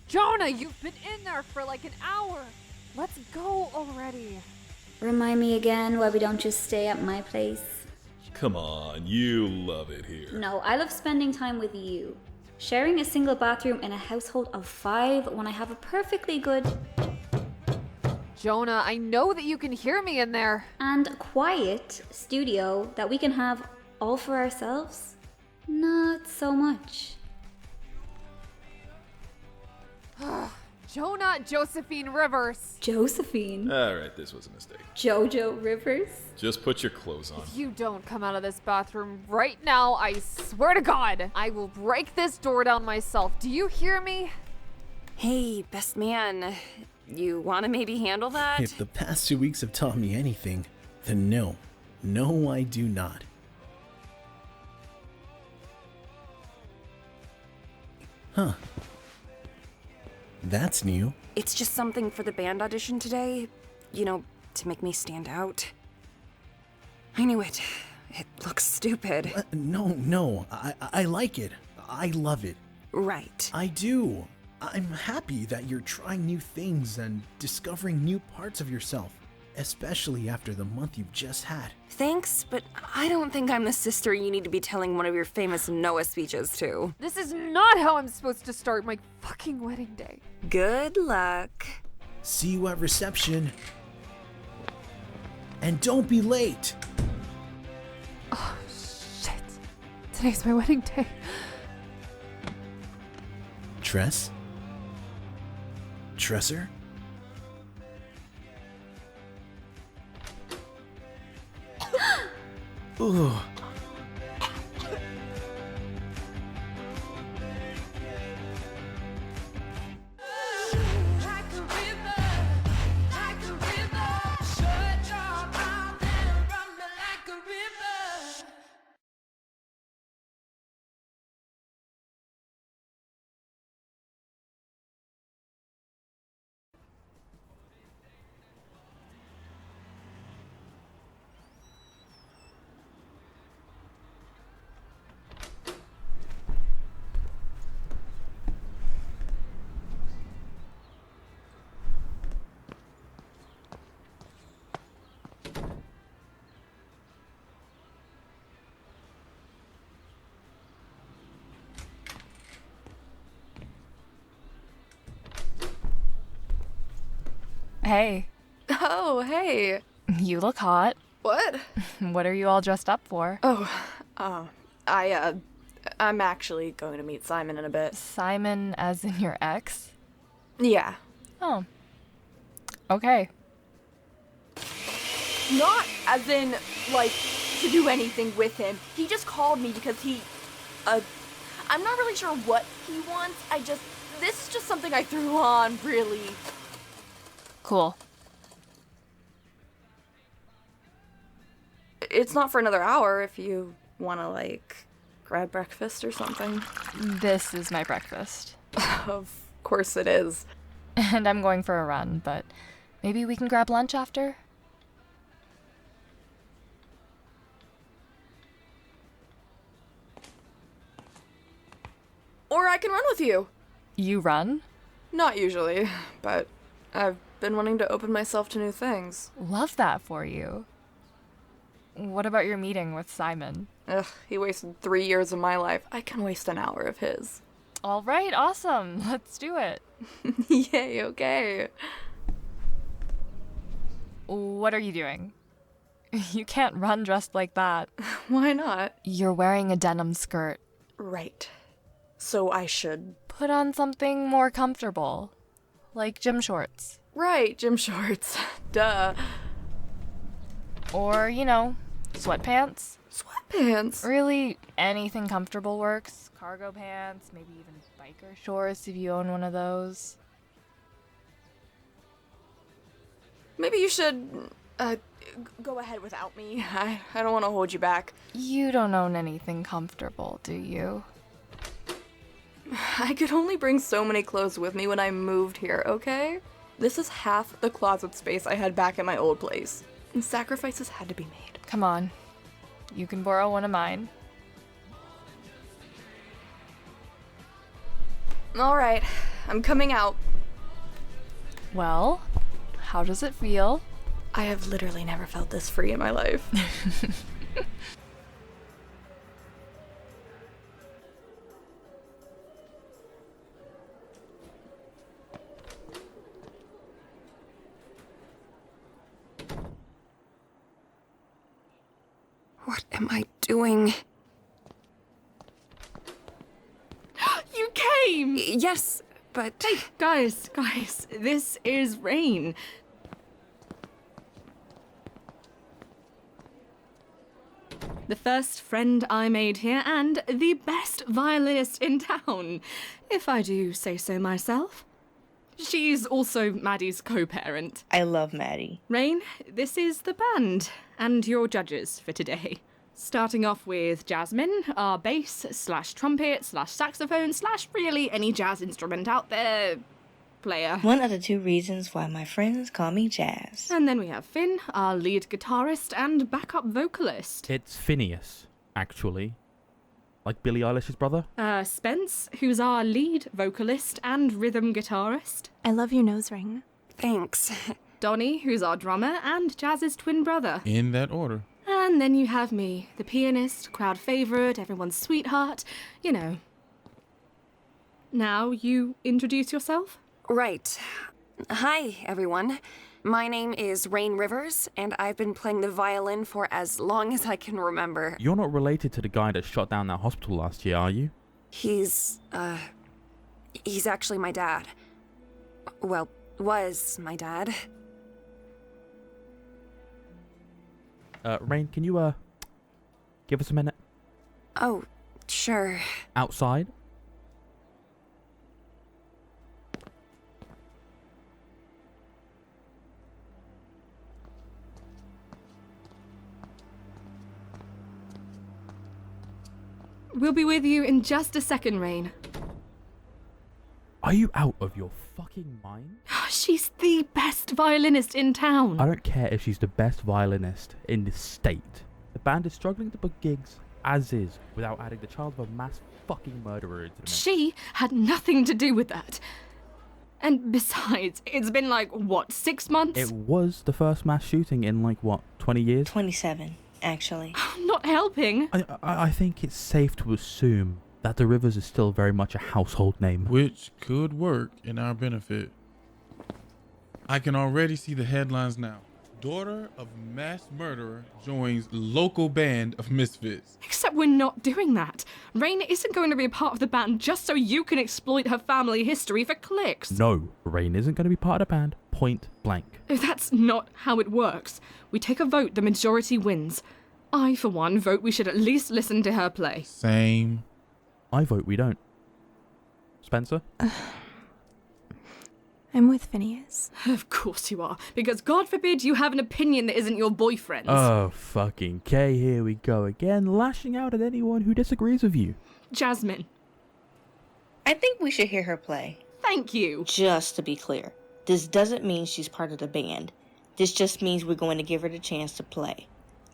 Jonah, you've been in there for like an hour. Let's go already. Remind me again why we don't just stay at my place. Come on, you love it here. No, I love spending time with you. Sharing a single bathroom in a household of 5 when I have a perfectly good Jonah, I know that you can hear me in there. and quiet studio that we can have all for ourselves? Not so much. Jonah Josephine Rivers. Josephine. Alright, this was a mistake. Jojo Rivers. Just put your clothes on. If you don't come out of this bathroom right now, I swear to God, I will break this door down myself. Do you hear me? Hey, best man. You want to maybe handle that? If the past 2 weeks have taught me anything, then no. No, I do not. Huh. That's new. It's just something for the band audition today. You know, to make me stand out. I knew it. It looks stupid. No. I like it. I love it. Right. I do. I'm happy that you're trying new things and discovering new parts of yourself, especially after the month you've just had. Thanks, but I don't think I'm the sister you need to be telling one of your famous Noah speeches to. This is not how I'm supposed to start my fucking wedding day. Good luck. See you at reception. And don't be late. Oh, shit. Today's my wedding day. Tress? Tresser? Ooh. Hey, Oh, hey. you look hot. What? What are you all dressed up for? I'm actually going to meet Simon in a bit. Simon as in your ex? Yeah. Oh. Okay. Not as in, like, to do anything with him. He just called me because I'm not really sure what he wants. This is just something I threw on, really. Cool. It's not for another hour if you want to, like, grab breakfast or something. This is my breakfast. Of course it is. And I'm going for a run, but maybe we can grab lunch after? Or I can run with you. You run? Not usually, but I've been wanting to open myself to new things. Love that for you. What about your meeting with Simon? Ugh, he wasted 3 years of my life. I can waste an hour of his. All right, awesome. Let's do it. Yay, okay. What are you doing? You can't run dressed like that. Why not? You're wearing a denim skirt. Right. So I should... Put on something more comfortable, like gym shorts. Right, gym shorts. Duh. Or, sweatpants. Sweatpants? Really, anything comfortable works. Cargo pants, maybe even biker shorts if you own one of those. Maybe you should, go ahead without me. I don't want to hold you back. You don't own anything comfortable, do you? I could only bring so many clothes with me when I moved here, okay? This is half the closet space I had back at my old place. And sacrifices had to be made. Come on. You can borrow one of mine. Alright, I'm coming out. Well, how does it feel? I have literally never felt this free in my life. What am I doing? You came! Yes, but... Guys, this is Rain. The first friend I made here and the best violinist in town, if I do say so myself. She's also Maddie's co-parent. I love Maddie. Rain, this is the band and your judges for today. Starting off with Jasmine, our bass / trumpet / saxophone / really any jazz instrument out there player. One of the two reasons why my friends call me Jazz. And then we have Finn, our lead guitarist and backup vocalist. It's Phineas, actually. Like Billie Eilish's brother. Spence, who's our lead vocalist and rhythm guitarist. I love your nose ring. Thanks. Donnie, who's our drummer and Jazz's twin brother. In that order. And then you have me, the pianist, crowd favorite, everyone's sweetheart, you know. Now you introduce yourself? Right. Hi, everyone. My name is Rain Rivers, and I've been playing the violin for as long as I can remember. You're not related to the guy that shot down that hospital last year, are you? He's actually my dad. Well, was my dad. Rain, can you, give us a minute? Oh, sure. Outside? We'll be with you in just a second, Rain. Are you out of your fucking mind? She's the best violinist in town. I don't care if she's the best violinist in the state. The band is struggling to book gigs as is without adding the child of a mass fucking murderer into the mix. She had nothing to do with that. And besides, it's been like, what, 6 months? It was the first mass shooting in like, what, 20 years? 27, actually. Not helping. I think it's safe to assume that the Rivers is still very much a household name. Which could work in our benefit. I can already see the headlines now. Daughter of mass murderer joins local band of misfits. Except we're not doing that. Rain isn't going to be a part of the band just so you can exploit her family history for clicks. No, Rain isn't going to be part of the band, point blank. That's not how it works. We take a vote, the majority wins. I, for one, vote we should at least listen to her play. Same. I vote we don't. Spencer? I'm with Phineas. Of course you are, because God forbid you have an opinion that isn't your boyfriend's. Oh, fucking K, here we go again, lashing out at anyone who disagrees with you. Jasmine. I think we should hear her play. Thank you. Just to be clear, this doesn't mean she's part of the band. This just means we're going to give her the chance to play.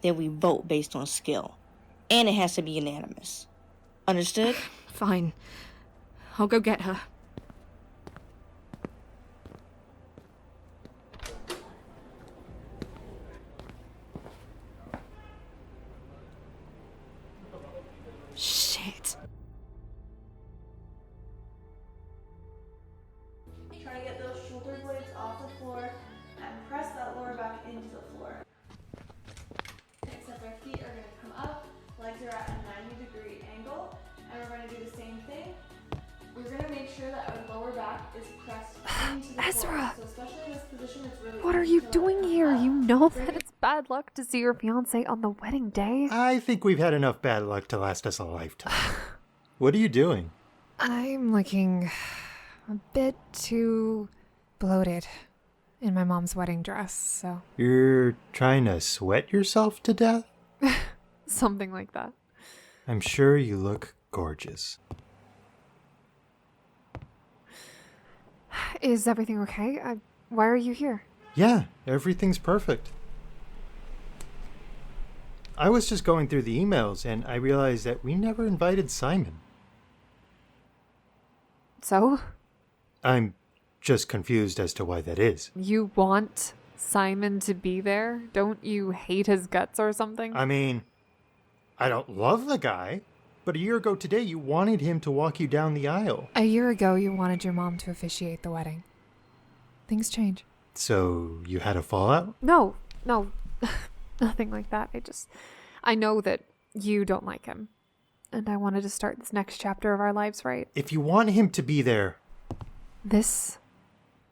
Then we vote based on skill. And it has to be unanimous. Understood? Fine. I'll go get her. Shit. Try to get those shoulder blades off the floor and press that lower back into the floor. Except our feet are going to come up, legs are at a 90-degree angle, and we're going to do the same thing. We're going to make sure that our lower back is pressed into the Ezra! floor. So especially in this position, it's really What are you doing here? You know that it's bad luck to see your fiancé on the wedding day. I think we've had enough bad luck to last us a lifetime. What are you doing? I'm looking a bit too bloated in my mom's wedding dress, so. You're trying to sweat yourself to death? Something like that. I'm sure you look gorgeous. Is everything okay? Why are you here? Yeah, everything's perfect. I was just going through the emails and I realized that we never invited Simon. So? I'm just confused as to why that is. You want Simon to be there? Don't you hate his guts or something? I mean, I don't love the guy, but a year ago today you wanted him to walk you down the aisle. A year ago, you wanted your mom to officiate the wedding. Things change. So you had a fallout? No, nothing like that. I know that you don't like him. And I wanted to start this next chapter of our lives right. If you want him to be there... This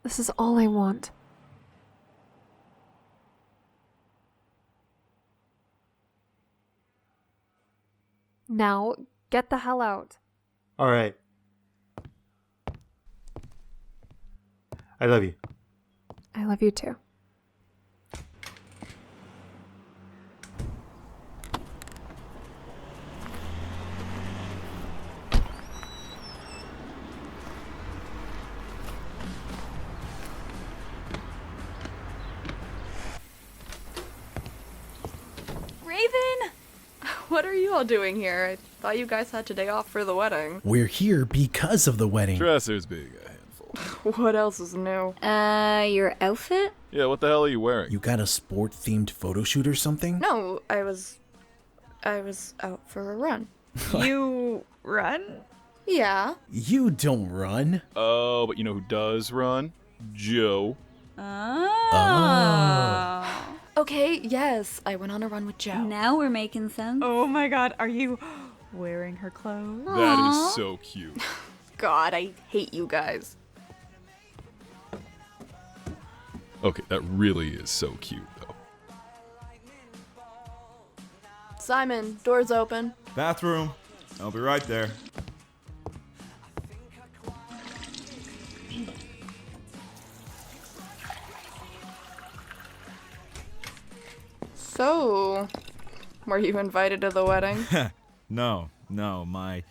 is all I want. Now, get the hell out. All right. I love you. I love you too. Raven! What are you all doing here? I thought you guys had today off for the wedding. We're here because of the wedding. Dresser's being a handful. What else is new? Your outfit? Yeah, what the hell are you wearing? You got a sport-themed photo shoot or something? No, I was out for a run. You run? Yeah. You don't run. Oh, but you know who does run? Joe. Oh. Okay, yes, I went on a run with Joe. Now we're making sense. Oh my god, are you wearing her clothes? That is so cute. God, I hate you guys. Okay, that really is so cute, though. Simon, door's open. Bathroom. I'll be right there. So, were you invited to the wedding? No, my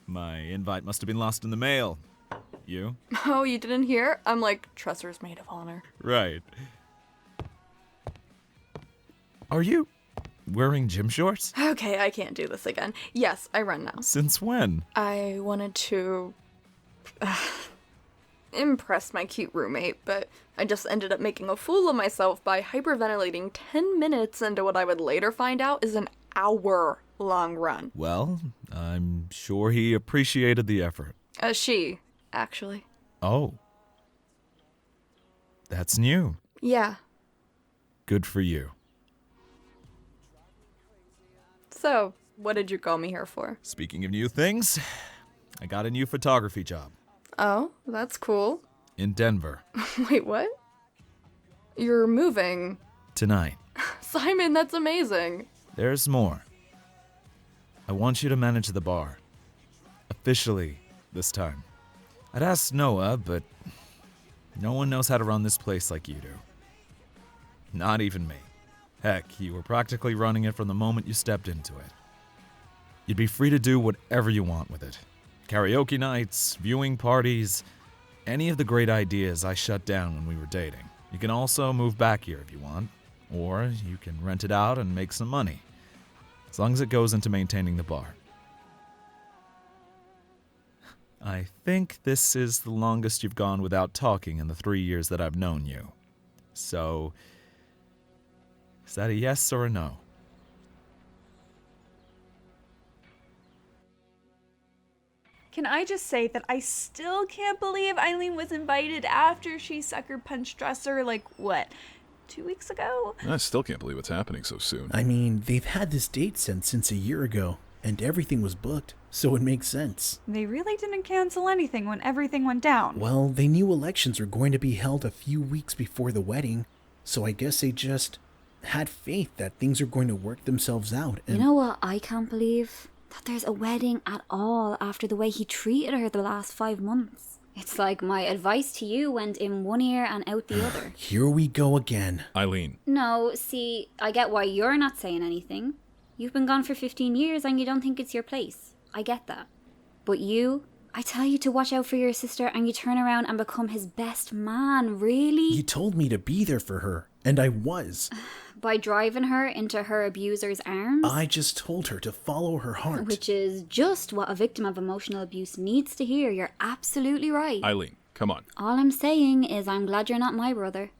invite must have been lost in the mail. You? Oh, you didn't hear? I'm like Tresser's maid of honor. Right. Are you wearing gym shorts? Okay, I can't do this again. Yes, I run now. Since when? I wanted to impress my cute roommate, but I just ended up making a fool of myself by hyperventilating 10 minutes into what I would later find out is an hour-long run. Well, I'm sure he appreciated the effort. She, actually. Oh. That's new. Yeah. Good for you. So, what did you call me here for? Speaking of new things, I got a new photography job. Oh, that's cool. In Denver. Wait, what? You're moving. Tonight. Simon, that's amazing. There's more. I want you to manage the bar. Officially, this time. I'd asked Noah, but no one knows how to run this place like you do. Not even me. Heck, you were practically running it from the moment you stepped into it. You'd be free to do whatever you want with it. Karaoke nights, viewing parties, any of the great ideas I shut down when we were dating. You can also move back here if you want, or you can rent it out and make some money, as long as it goes into maintaining the bar. I think this is the longest you've gone without talking in the 3 years that I've known you. So, is that a yes or a no? Can I just say that I still can't believe Eileen was invited after she sucker punched Dresser, like, what, 2 weeks ago? I still can't believe it's happening so soon. I mean, they've had this date set since a year ago, and everything was booked, so it makes sense. They really didn't cancel anything when everything went down. Well, they knew elections were going to be held a few weeks before the wedding, so I guess they just had faith that things are going to work themselves out. And You know what I can't believe? That there's a wedding at all after the way he treated her the last 5 months. It's like my advice to you went in one ear and out the other. Here we go again. Eileen. No, see, I get why you're not saying anything. You've been gone for 15 years and you don't think it's your place. I get that. But you, I tell you to watch out for your sister and you turn around and become his best man, really? You told me to be there for her, and I was. By driving her into her abuser's arms? I just told her to follow her heart. Which is just what a victim of emotional abuse needs to hear. You're absolutely right. Eileen, Come on. All I'm saying is I'm glad you're not my brother.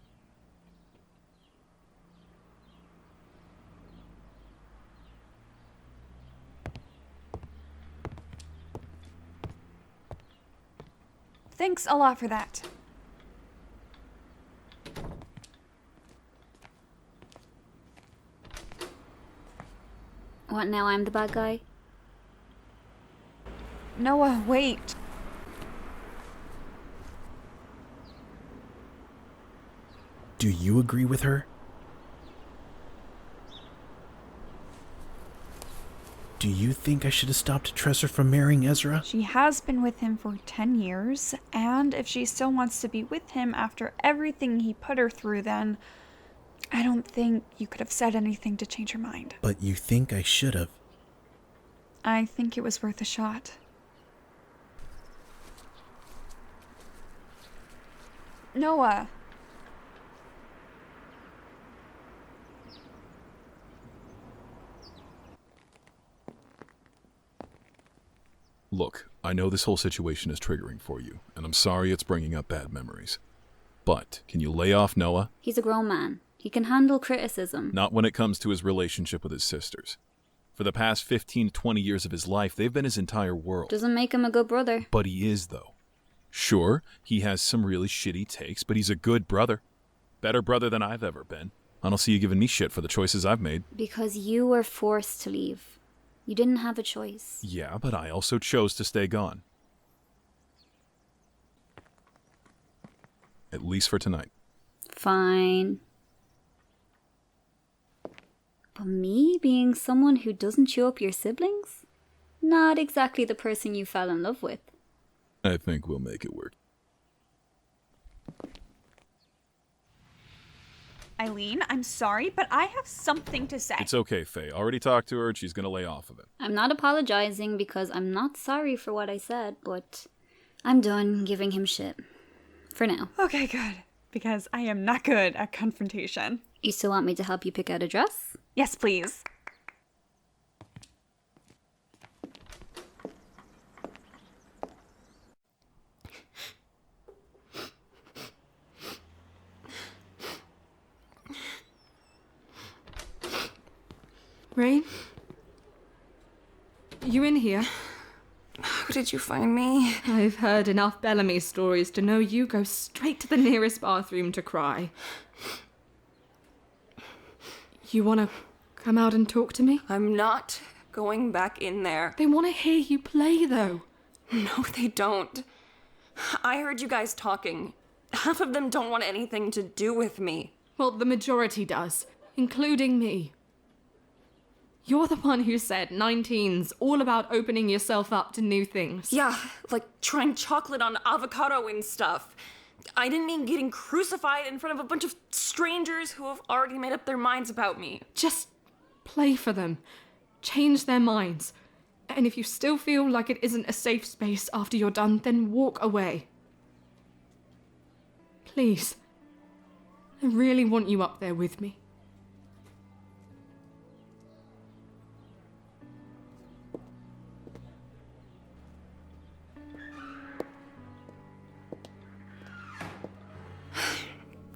Thanks a lot for that. What, now I'm the bad guy? Noah, wait. Do you agree with her? Do you think I should have stopped Tressa from marrying Ezra? She has been with him for 10 years, and if she still wants to be with him after everything he put her through, then I don't think you could have said anything to change her mind. But you think I should have? I think it was worth a shot. Noah. Look, I know this whole situation is triggering for you, and I'm sorry it's bringing up bad memories. But, can you lay off Noah? He's a grown man. He can handle criticism. Not when it comes to his relationship with his sisters. For the past 15 to 20 years of his life, they've been his entire world. Doesn't make him a good brother. But he is, though. Sure, he has some really shitty takes, but he's a good brother. Better brother than I've ever been. I don't see you giving me shit for the choices I've made. Because you were forced to leave. You didn't have a choice. Yeah, but I also chose to stay gone. At least for tonight. Fine. But me being someone who doesn't chew up your siblings? Not exactly the person you fell in love with. I think we'll make it work. Eileen, I'm sorry, but I have something to say. It's okay, Faye. I already talked to her and she's gonna lay off of it. I'm not apologizing because I'm not sorry for what I said, but I'm done giving him shit. For now. Okay, good. Because I am not good at confrontation. You still want me to help you pick out a dress? Yes, please. Rain? You in here? How did you find me? I've heard enough Bellamy stories to know you go straight to the nearest bathroom to cry. You want to come out and talk to me? I'm not going back in there. They want to hear you play, though. No, they don't. I heard you guys talking. Half of them don't want anything to do with me. Well, the majority does, including me. You're the one who said 19's all about opening yourself up to new things. Yeah, like trying chocolate on avocado and stuff. I didn't mean getting crucified in front of a bunch of strangers who have already made up their minds about me. Just play for them. Change their minds. And if you still feel like it isn't a safe space after you're done, then walk away. Please. I really want you up there with me.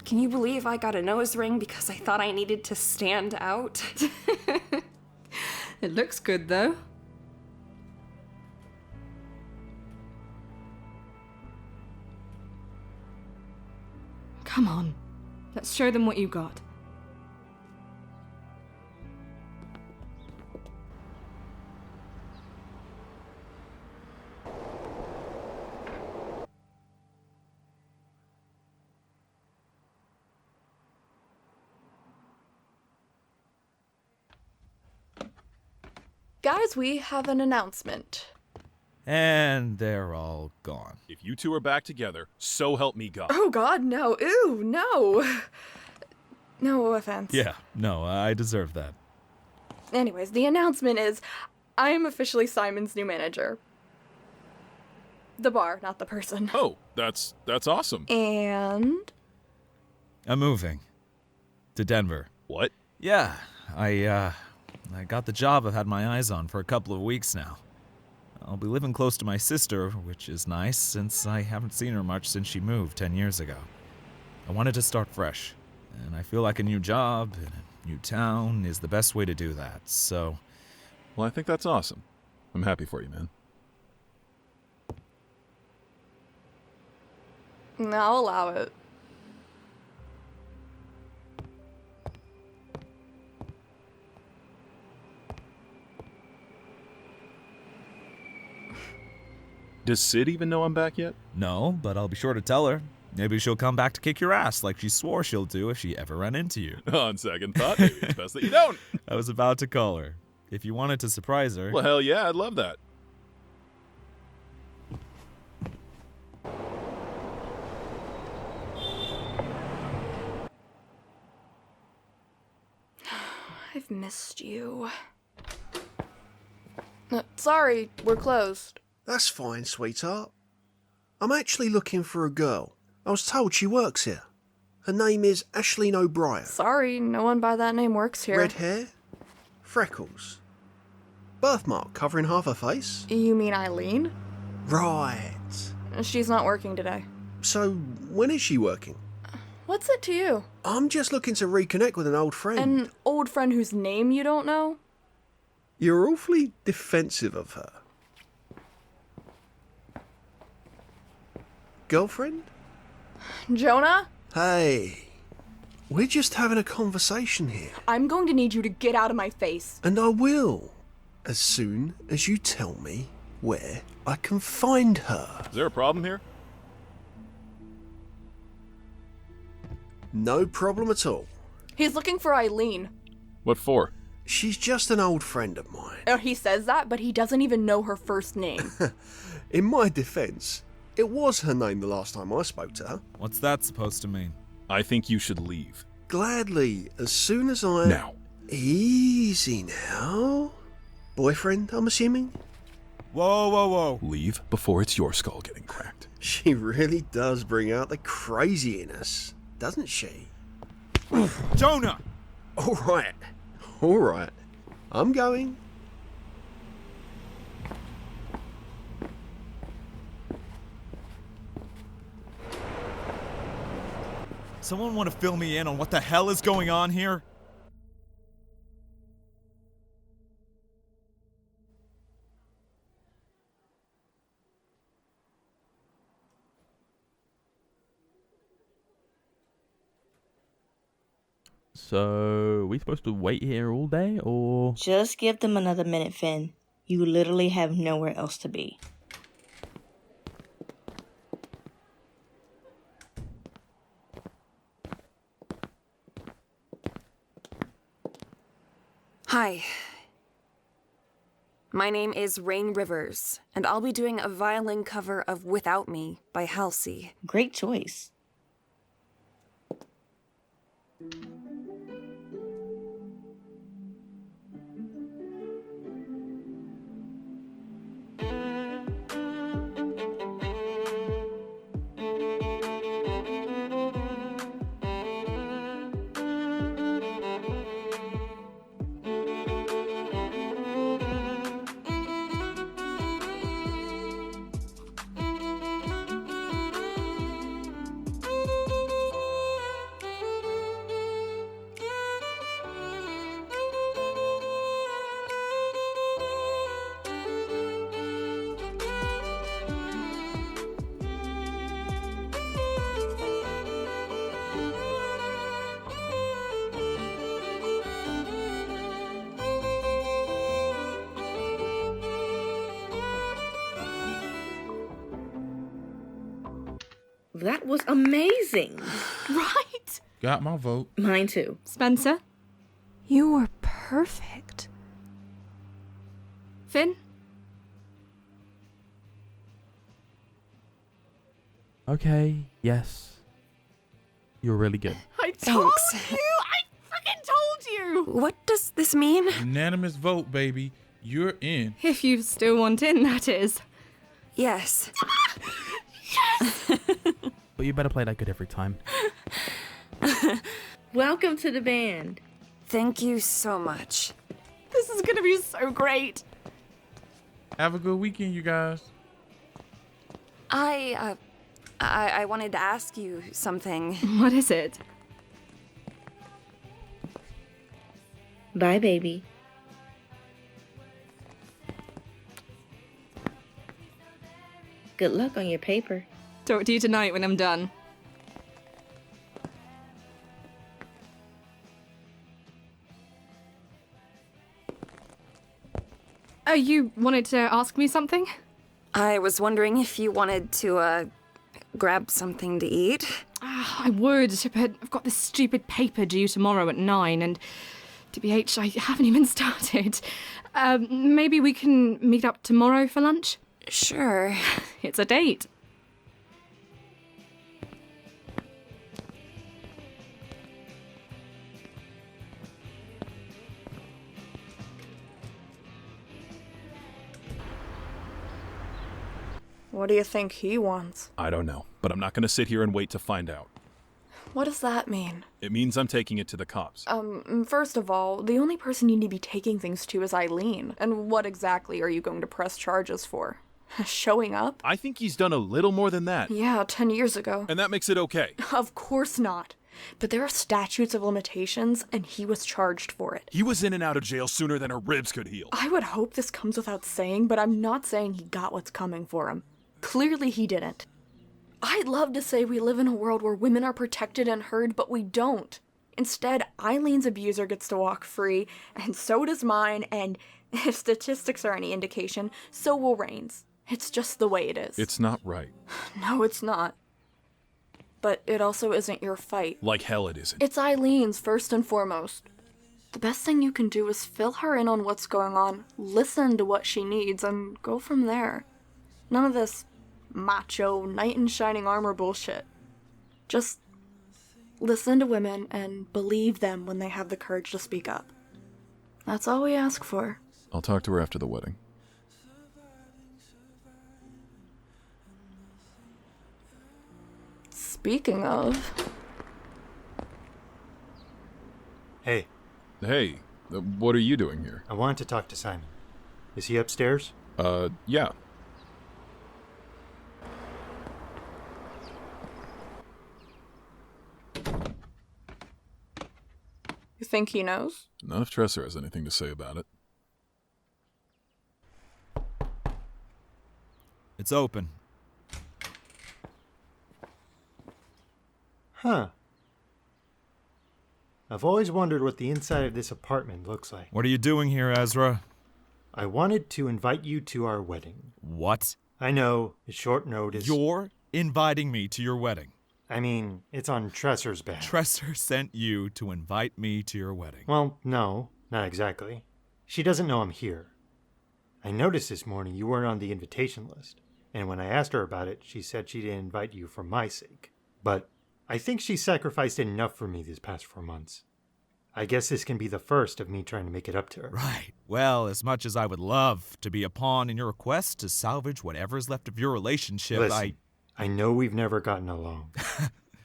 Can you believe I got a nose ring because I thought I needed to stand out? It looks good, though. Come on. Let's show them what you got. Guys, we have an announcement. And they're all gone. If you two are back together, so help me God. Oh god, no. Ew, no. No offense. Yeah, no, I deserve that. Anyways, the announcement is I am officially Simon's new manager. The bar, not the person. Oh, that's awesome. And I'm moving to Denver. What? Yeah, I got the job I've had my eyes on for a couple of weeks now. I'll be living close to my sister, which is nice since I haven't seen her much since she moved 10 years ago. I wanted to start fresh, and I feel like a new job in a new town is the best way to do that, so... Well, I think that's awesome. I'm happy for you, man. I'll allow it. Does Sid even know I'm back yet? No, but I'll be sure to tell her. Maybe she'll come back to kick your ass like she swore she'll do if she ever ran into you. On second thought, maybe it's best that you don't. I was about to call her. If you wanted to surprise her... Well, hell yeah, I'd love that. I've missed you. Sorry, we're closed. That's fine, sweetheart. I'm actually looking for a girl. I was told she works here. Her name is Ashleen O'Brien. Sorry, no one by that name works here. Red hair, freckles, birthmark covering half her face. You mean Eileen? Right. She's not working today. So, when is she working? What's it to you? I'm just looking to reconnect with an old friend. An old friend whose name you don't know? You're awfully defensive of her. Girlfriend? Jonah? Hey, we're just having a conversation here. I'm going to need you to get out of my face. And I will, as soon as you tell me where I can find her. Is there a problem here? No problem at all. He's looking for Eileen. What for? She's just an old friend of mine. He says that, but he doesn't even know her first name. In my defense, it was her name the last time I spoke to her. What's that supposed to mean? I think you should leave. Gladly, as soon as I... Now. Easy now. Boyfriend, I'm assuming? Whoa, whoa, whoa. Leave before it's your skull getting cracked. She really does bring out the crazy in us, doesn't she? Jonah! All right. I'm going. Someone want to fill me in on what the hell is going on here? So, we supposed to wait here all day, or...? Just give them another minute, Finn. You literally have nowhere else to be. Hi. My name is Rain Rivers, and I'll be doing a violin cover of Without Me by Halsey. Great choice. That was amazing. Right? Got my vote. Mine too. Spencer? You were perfect. Finn? Okay, yes. You're really good. I told Thanks. you! I fucking told you! What does this mean? Unanimous vote, baby. You're in. If you still want in, that is. Yes. But you better play that good every time. Welcome to the band. Thank you so much. This is gonna be so great. Have a good weekend, you guys. I wanted to ask you something. What is it? Bye, baby. Good luck on your paper. Talk to you tonight when I'm done. You wanted to ask me something? I was wondering if you wanted to, grab something to eat. I would, but I've got this stupid paper due tomorrow at 9, and TBH, I haven't even started. Maybe we can meet up tomorrow for lunch? Sure. It's a date. What do you think he wants? I don't know, but I'm not going to sit here and wait to find out. What does that mean? It means I'm taking it to the cops. First of all, the only person you need to be taking things to is Eileen. And what exactly are you going to press charges for? Showing up? I think he's done a little more than that. Yeah, 10 years ago. And that makes it okay. Of course not. But there are statutes of limitations, and he was charged for it. He was in and out of jail sooner than her ribs could heal. I would hope this comes without saying, but I'm not saying he got what's coming for him. Clearly he didn't. I'd love to say we live in a world where women are protected and heard, but we don't. Instead, Eileen's abuser gets to walk free, and so does mine, and if statistics are any indication, so will Rain's. It's just the way it is. It's not right. No, it's not. But it also isn't your fight. Like hell it isn't. It's Eileen's, first and foremost. The best thing you can do is fill her in on what's going on, listen to what she needs, and go from there. None of this macho, knight in shining armor bullshit. Just listen to women and believe them when they have the courage to speak up. That's all we ask for. I'll talk to her after the wedding. Speaking of... Hey. Hey, what are you doing here? I wanted to talk to Simon. Is he upstairs? Yeah. You think he knows? Not if Tresser has anything to say about it. It's open. Huh. I've always wondered what the inside of this apartment looks like. What are you doing here, Ezra? I wanted to invite you to our wedding. What? I know, it's short notice. You're inviting me to your wedding. I mean, it's on Tresser's behalf. Tresser sent you to invite me to your wedding. Well, no, not exactly. She doesn't know I'm here. I noticed this morning you weren't on the invitation list, and when I asked her about it, she said she didn't invite you for my sake. But I think she sacrificed enough for me these past 4 months. I guess this can be the first of me trying to make it up to her. Right. Well, as much as I would love to be a pawn in your quest to salvage whatever's left of your relationship, Listen, I know we've never gotten along.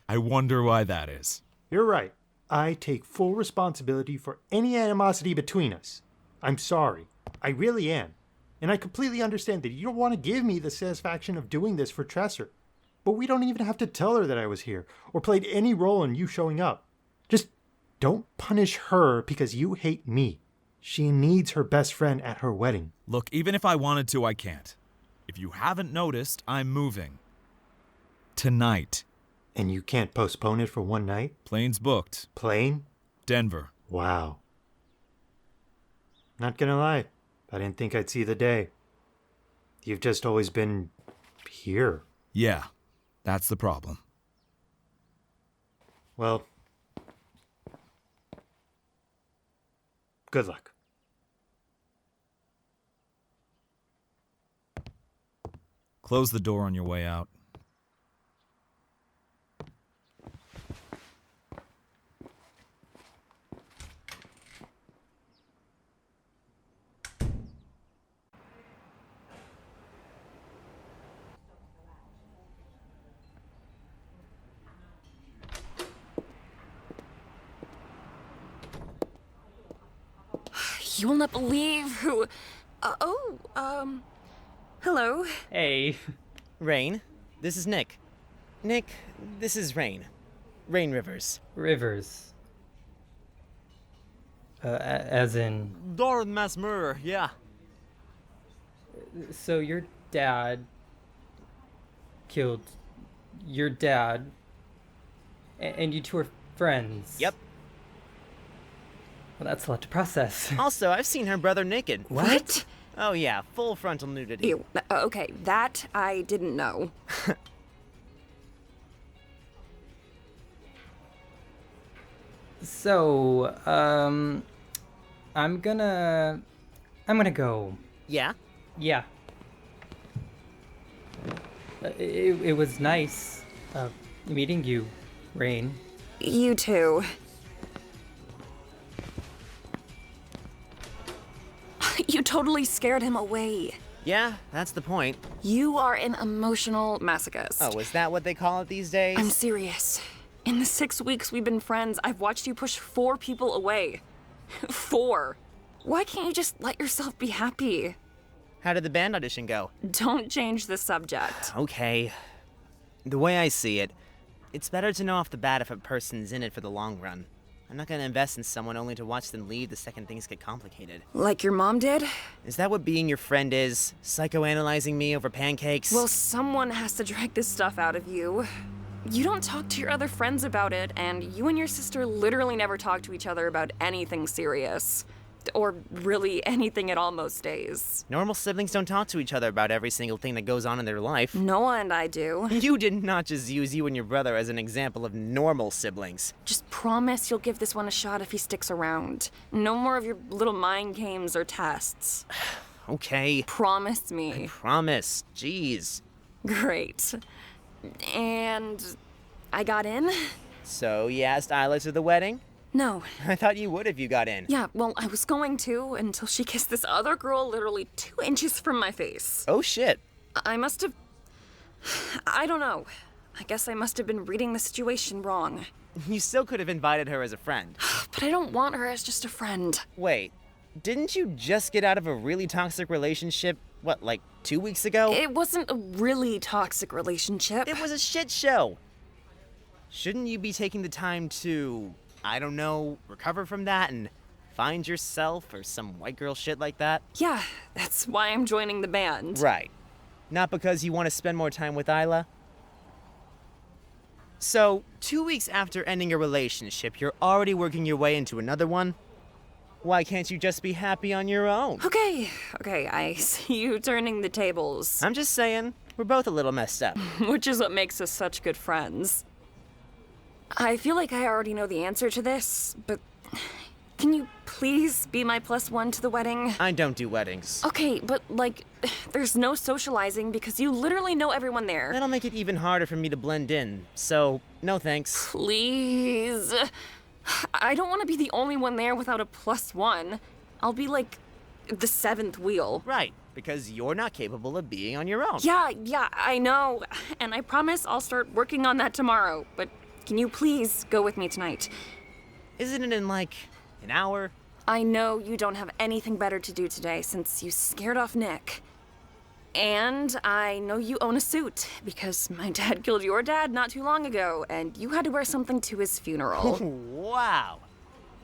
I wonder why that is. You're right. I take full responsibility for any animosity between us. I'm sorry. I really am. And I completely understand that you don't want to give me the satisfaction of doing this for Tresser. But we don't even have to tell her that I was here, or played any role in you showing up. Just don't punish her because you hate me. She needs her best friend at her wedding. Look, even if I wanted to, I can't. If you haven't noticed, I'm moving. Tonight. And you can't postpone it for one night? Plane's booked. Plane? Denver. Wow. Not gonna lie, I didn't think I'd see the day. You've just always been here. Yeah, that's the problem. Well, good luck. Close the door on your way out. You will not believe who... Hello. Hey. Rain, this is Nick. Nick, this is Rain. Rain Rivers. Rivers. As in... Daughter of the mass murderer, yeah. So your dad killed your dad, and you two are friends. Yep. Well, that's a lot to process. Also, I've seen her brother naked. What? Oh yeah, full frontal nudity. Ew. Okay, that I didn't know. So, I'm gonna go. Yeah? Yeah. It was nice, meeting you, Rain. You too. You totally scared him away. Yeah, that's the point. You are an emotional masochist. Oh, is that what they call it these days? I'm serious. In the 6 weeks we've been friends, I've watched you push 4 people away. 4. Why can't you just let yourself be happy? How did the band audition go? Don't change the subject. Okay. The way I see it, it's better to know off the bat if a person's in it for the long run. I'm not gonna invest in someone only to watch them leave the second things get complicated. Like your mom did? Is that what being your friend is? Psychoanalyzing me over pancakes? Well, someone has to drag this stuff out of you. You don't talk to your other friends about it, and you and your sister literally never talk to each other about anything serious. Or really anything at all most days. Normal siblings don't talk to each other about every single thing that goes on in their life. Noah and I do. You did not just use you and your brother as an example of normal siblings. Just promise you'll give this one a shot if he sticks around. No more of your little mind games or tests. Okay. Promise me. I promise. Jeez. Great. And I got in? So you asked Isla to the wedding? No. I thought you would if you got in. Yeah, well, I was going to until she kissed this other girl literally 2 inches from my face. Oh, shit. I must have... I don't know. I guess I must have been reading the situation wrong. You still could have invited her as a friend. But I don't want her as just a friend. Wait, didn't you just get out of a really toxic relationship, what, like 2 weeks ago? It wasn't a really toxic relationship. It was a shit show. Shouldn't you be taking the time to... I don't know, recover from that and find yourself or some white girl shit like that? Yeah, that's why I'm joining the band. Right. Not because you want to spend more time with Isla? So, 2 weeks after ending a relationship, you're already working your way into another one? Why can't you just be happy on your own? Okay, I see you turning the tables. I'm just saying, we're both a little messed up. Which is what makes us such good friends. I feel like I already know the answer to this, but can you please be my +1 to the wedding? I don't do weddings. Okay, but like, there's no socializing because you literally know everyone there. That'll make it even harder for me to blend in, so no thanks. Please. I don't want to be the only one there without a +1. I'll be like the 7th wheel. Right, because you're not capable of being on your own. Yeah, I know. And I promise I'll start working on that tomorrow, but can you please go with me tonight? Isn't it in like an hour? I know you don't have anything better to do today since you scared off Nick. And I know you own a suit because my dad killed your dad not too long ago and you had to wear something to his funeral. Wow.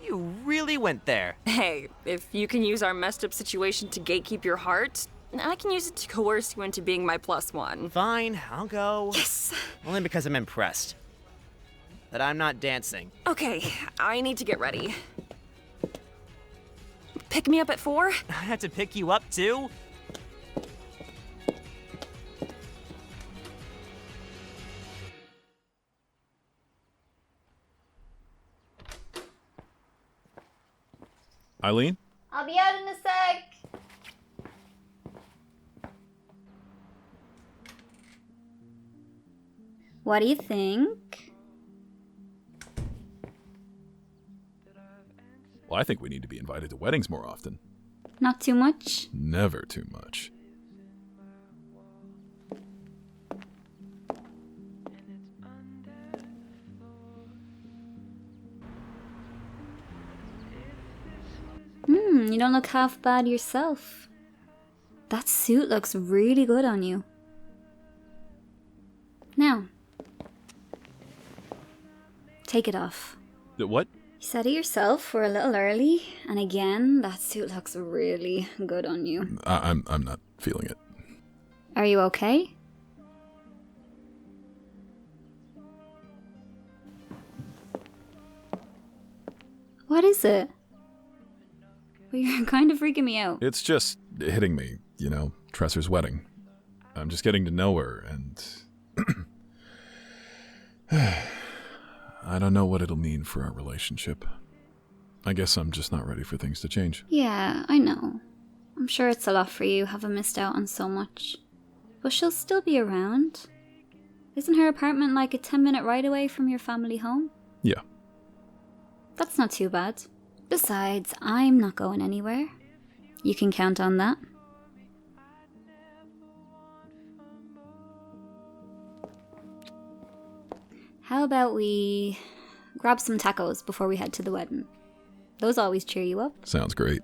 You really went there. Hey, if you can use our messed up situation to gatekeep your heart, I can use it to coerce you into being my +1. Fine, I'll go. Yes! Only because I'm impressed. That I'm not dancing. Okay, I need to get ready. Pick me up at 4? I had to pick you up too? Eileen? I'll be out in a sec. What do you think? Well, I think we need to be invited to weddings more often. Not too much? Never too much. You don't look half bad yourself. That suit looks really good on you. Now, take it off. What? You said it yourself, we're a little early, and again, that suit looks really good on you. I'm not feeling it. Are you okay? What is it? Well, you're kind of freaking me out. It's just hitting me, you know, Tressor's wedding. I'm just getting to know her, and I don't know what it'll mean for our relationship. I guess I'm just not ready for things to change. Yeah, I know. I'm sure it's a lot for you, having missed out on so much. But she'll still be around. Isn't her apartment like a 10-minute ride away from your family home? Yeah. That's not too bad. Besides, I'm not going anywhere. You can count on that. How about we grab some tacos before we head to the wedding? Those always cheer you up. Sounds great.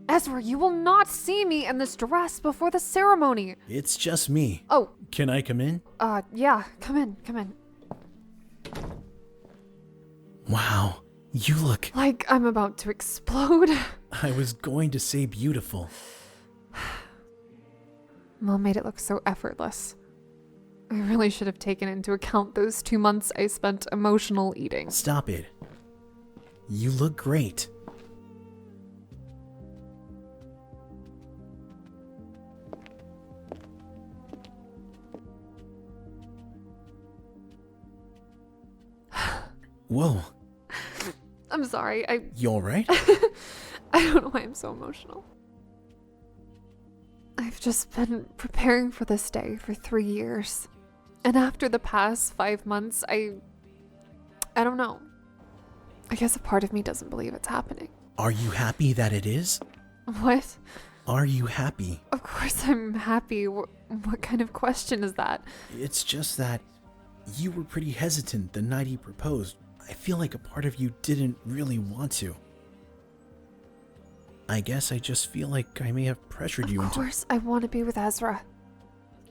Ezra, you will not see me in this dress before the ceremony. It's just me. Oh. Can I come in? Yeah, come in. Wow, you look... Like I'm about to explode. I was going to say beautiful. Mom made it look so effortless. I really should have taken into account those 2 months I spent emotional eating. Stop it. You look great. Whoa. I'm sorry, You alright? I don't know why I'm so emotional. I've just been preparing for this day for 3 years. And after the past 5 months, I don't know. I guess a part of me doesn't believe it's happening. Are you happy that it is? What? Are you happy? Of course I'm happy. What kind of question is that? It's just that you were pretty hesitant the night he proposed. I feel like a part of you didn't really want to. I guess I just feel like I may have pressured you into... Of course I want to be with Ezra.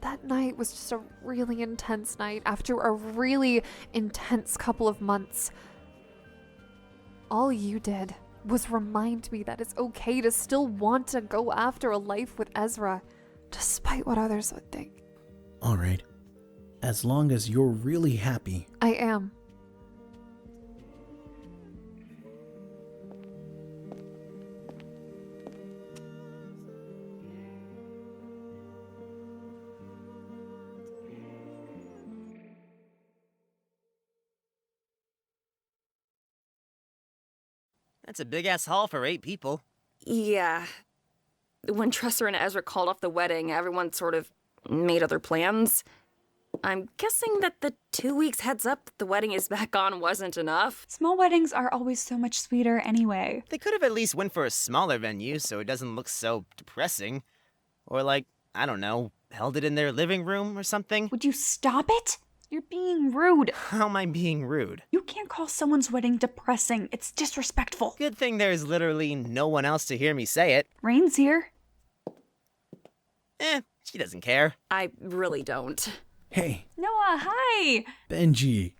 That night was just a really intense night after a really intense couple of months. All you did was remind me that it's okay to still want to go after a life with Ezra, despite what others would think. Alright. As long as you're really happy. I am. That's a big-ass hall for 8 people. Yeah. When Tresor and Ezra called off the wedding, everyone sort of made other plans. I'm guessing that the 2 weeks heads up that the wedding is back on wasn't enough. Small weddings are always so much sweeter anyway. They could have at least went for a smaller venue so it doesn't look so depressing. Or like, I don't know, held it in their living room or something. Would you stop it? You're being rude. How am I being rude? You can't call someone's wedding depressing. It's disrespectful. Good thing there's literally no one else to hear me say it. Rain's here. She doesn't care. I really don't. Hey. Noah, hi! Benji.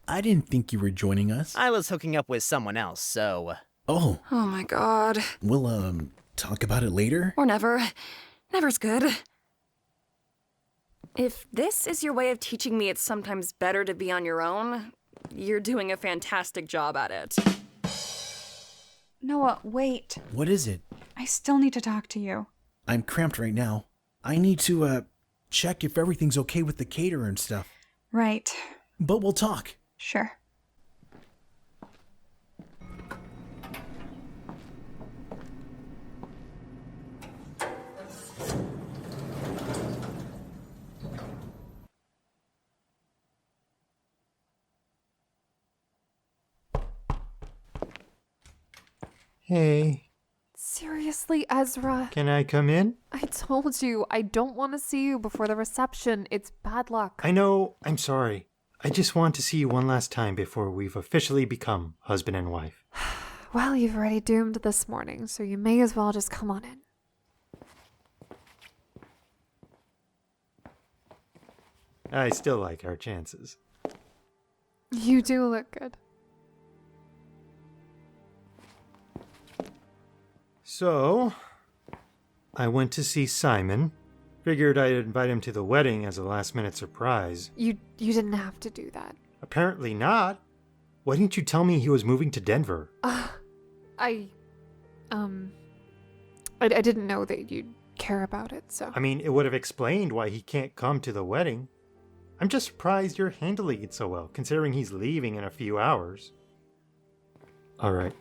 I didn't think you were joining us. I was hooking up with someone else, so... Oh. Oh my god. We'll, talk about it later? Or never. Never's good. If this is your way of teaching me it's sometimes better to be on your own, you're doing a fantastic job at it. Noah, wait. What is it? I still need to talk to you. I'm cramped right now. I need to, check if everything's okay with the caterer and stuff. Right. But we'll talk. Sure. Hey. Seriously, Ezra. Can I come in? I told you, I don't want to see you before the reception. It's bad luck. I know, I'm sorry. I just want to see you one last time before we've officially become husband and wife. Well, you've already doomed this morning, so you may as well just come on in. I still like our chances. You do look good. So, I went to see Simon. Figured I'd invite him to the wedding as a last-minute surprise. You didn't have to do that. Apparently not. Why didn't you tell me he was moving to Denver? I didn't know that you'd care about it, so... I mean, it would have explained why he can't come to the wedding. I'm just surprised you're handling it so well, considering he's leaving in a few hours. Alright,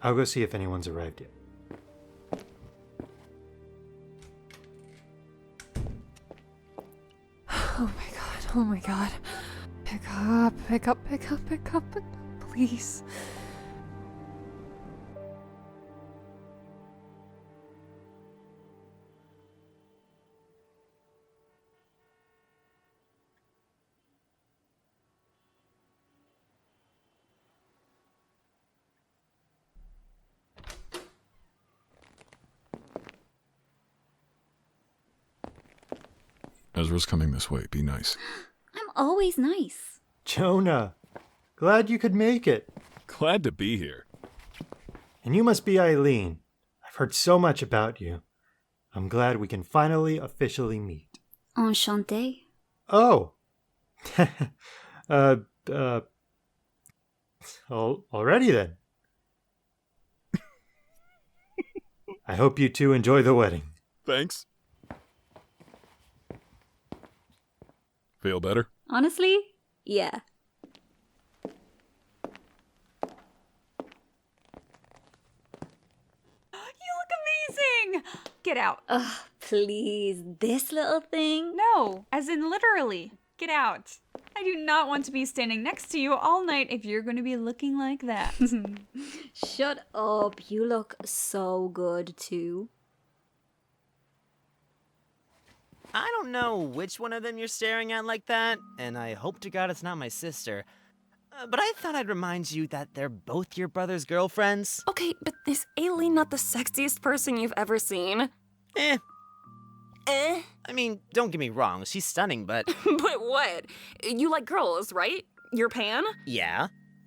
I'll go see if anyone's arrived yet. Oh my god, oh my god. Pick up, pick up, pick up, pick up, pick up, please. Ezra's coming this way. Be nice. I'm always nice. Jonah, glad you could make it. Glad to be here. And you must be Eileen. I've heard so much about you. I'm glad we can finally officially meet. Enchanté. Oh. Already then. I hope you two enjoy the wedding. Thanks. Feel better? Honestly, yeah. You look amazing! Get out. Ugh, please. This little thing? No, as in literally. Get out. I do not want to be standing next to you all night if you're going to be looking like that. Shut up. You look so good too. I don't know which one of them you're staring at like that, and I hope to God it's not my sister. But I thought I'd remind you that they're both your brother's girlfriends. Okay, but is Aileen not the sexiest person you've ever seen? Eh. I mean, don't get me wrong, she's stunning, but... But what? You like girls, right? You're Pan? Yeah.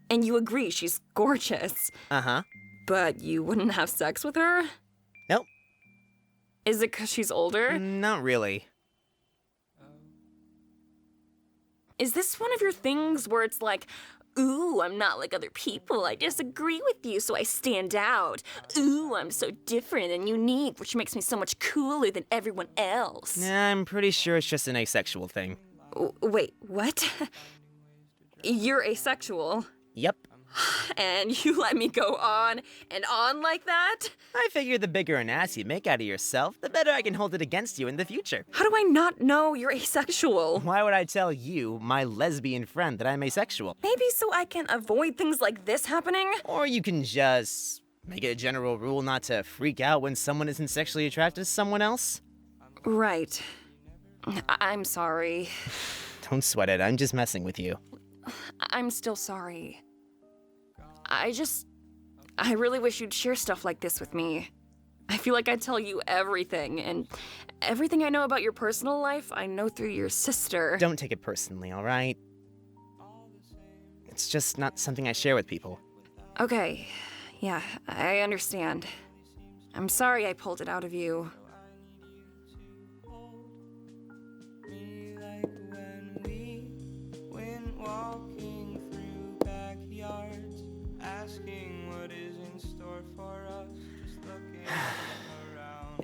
And you agree she's gorgeous. Uh-huh. But you wouldn't have sex with her? Nope. Is it because she's older? Not really. Is this one of your things where it's like, ooh, I'm not like other people, I disagree with you, so I stand out. Ooh, I'm so different and unique, which makes me so much cooler than everyone else. I'm pretty sure it's just an asexual thing. Wait, what? You're asexual? Yep. And you let me go on and on like that? I figure the bigger an ass you make out of yourself, the better I can hold it against you in the future. How do I not know you're asexual? Why would I tell you, my lesbian friend, that I'm asexual? Maybe so I can avoid things like this happening? Or you can just make it a general rule not to freak out when someone isn't sexually attracted to someone else? Right. I'm sorry. Don't sweat it, I'm just messing with you. I'm still sorry. I really wish you'd share stuff like this with me. I feel like I tell you everything, and everything I know about your personal life, I know through your sister. Don't take it personally, alright? It's just not something I share with people. Okay, yeah, I understand. I'm sorry I pulled it out of you.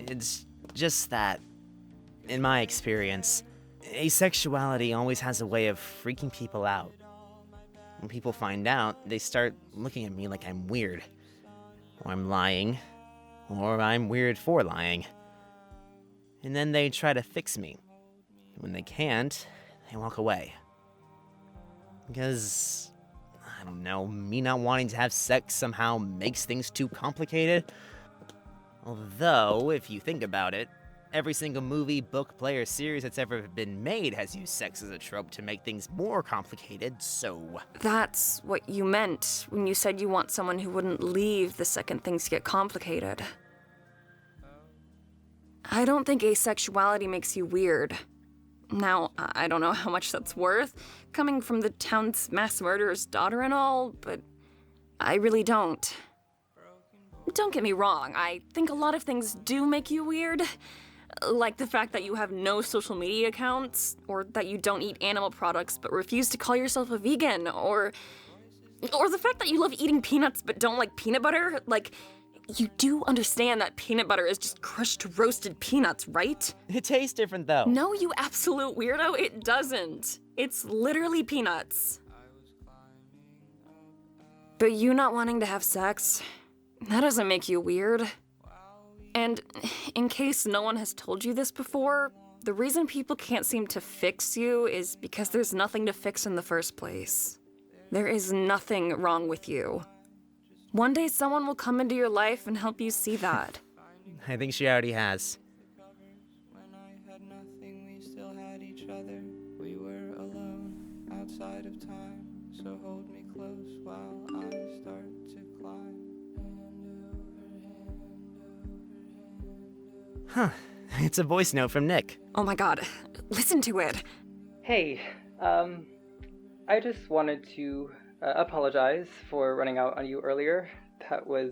It's just that, in my experience, asexuality always has a way of freaking people out. When people find out, they start looking at me like I'm weird. Or I'm lying. Or I'm weird for lying. And then they try to fix me. When they can't, they walk away. Because, I don't know, me not wanting to have sex somehow makes things too complicated. Although, if you think about it, every single movie, book, play, or series that's ever been made has used sex as a trope to make things more complicated, so... That's what you meant when you said you want someone who wouldn't leave the second things get complicated. I don't think asexuality makes you weird. Now, I don't know how much that's worth, coming from the town's mass murderer's daughter and all, but I really don't. Don't get me wrong, I think a lot of things do make you weird. Like the fact that you have no social media accounts, or that you don't eat animal products but refuse to call yourself a vegan, or the fact that you love eating peanuts but don't like peanut butter. Like, you do understand that peanut butter is just crushed roasted peanuts, right? It tastes different, though. No, you absolute weirdo, it doesn't. It's literally peanuts. But you not wanting to have sex, that doesn't make you weird. And in case no one has told you this before, the reason people can't seem to fix you is because there's nothing to fix in the first place. There is nothing wrong with you. One day someone will come into your life and help you see that. I think she already has. We were alone outside of time, so hold me close while I start to climb. Huh. It's a voice note from Nick. Oh my god, listen to it. Hey, I just wanted to apologize for running out on you earlier. That was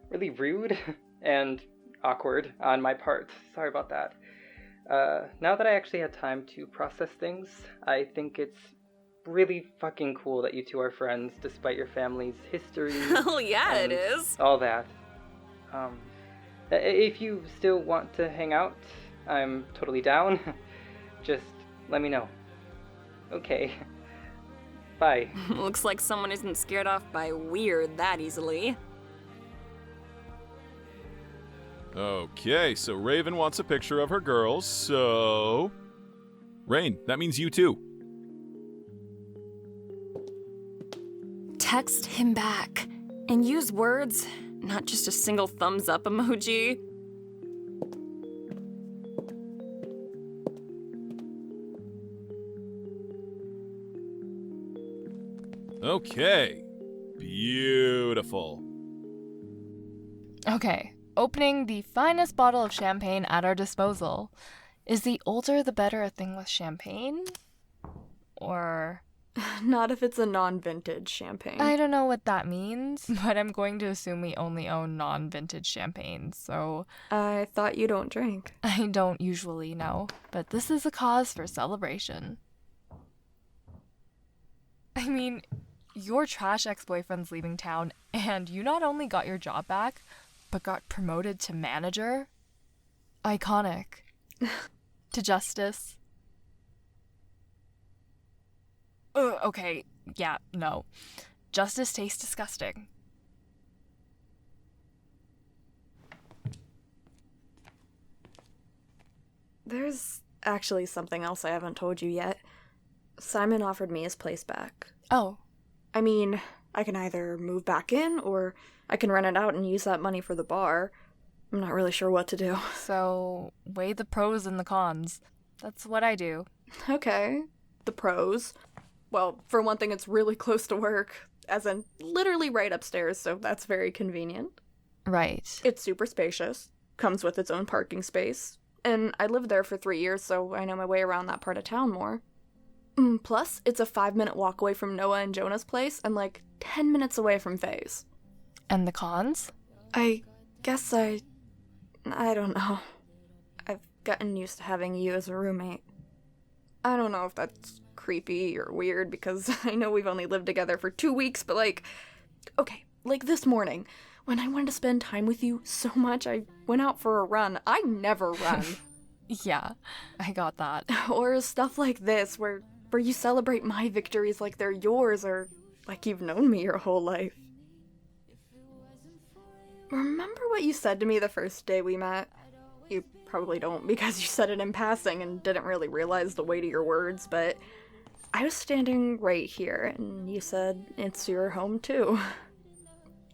really rude and awkward on my part. Sorry about that. Now that I actually had time to process things, I think it's really fucking cool that you two are friends despite your family's history. Hell yeah, it is. All that. If you still want to hang out, I'm totally down. Just let me know. Okay. Bye. Looks like someone isn't scared off by weird that easily. Okay, so Raven wants a picture of her girls, so... Rain, that means you too. Text him back. And use words, not just a single thumbs up emoji. Okay. Beautiful. Okay, opening the finest bottle of champagne at our disposal. Is the older the better a thing with champagne? Or... Not if it's a non-vintage champagne. I don't know what that means, but I'm going to assume we only own non-vintage champagne, so... I thought you don't drink. I don't usually, no, but this is a cause for celebration. I mean, your trash ex-boyfriend's leaving town, and you not only got your job back, but got promoted to manager? Iconic. To Justice. Okay, yeah, no. Justice tastes disgusting. There's actually something else I haven't told you yet. Simon offered me his place back. Oh. I mean, I can either move back in, or I can rent it out and use that money for the bar. I'm not really sure what to do. So, weigh the pros and the cons. That's what I do. Okay. The pros. Well, for one thing, it's really close to work, as in literally right upstairs, so that's very convenient. Right. It's super spacious, comes with its own parking space, and I lived there for 3 years, so I know my way around that part of town more. Plus, it's a 5-minute walk away from Noah and Jonah's place, and like 10 minutes away from Faye's. And the cons? I guess I don't know. I've gotten used to having you as a roommate. I don't know if that's creepy or weird, because I know we've only lived together for 2 weeks, but okay, like this morning, when I wanted to spend time with you so much, I went out for a run. I never run. Yeah, I got that. Or stuff like this, where you celebrate my victories like they're yours, or like you've known me your whole life. Remember what you said to me the first day we met? You probably don't, because you said it in passing and didn't really realize the weight of your words, but I was standing right here, and you said, it's your home too.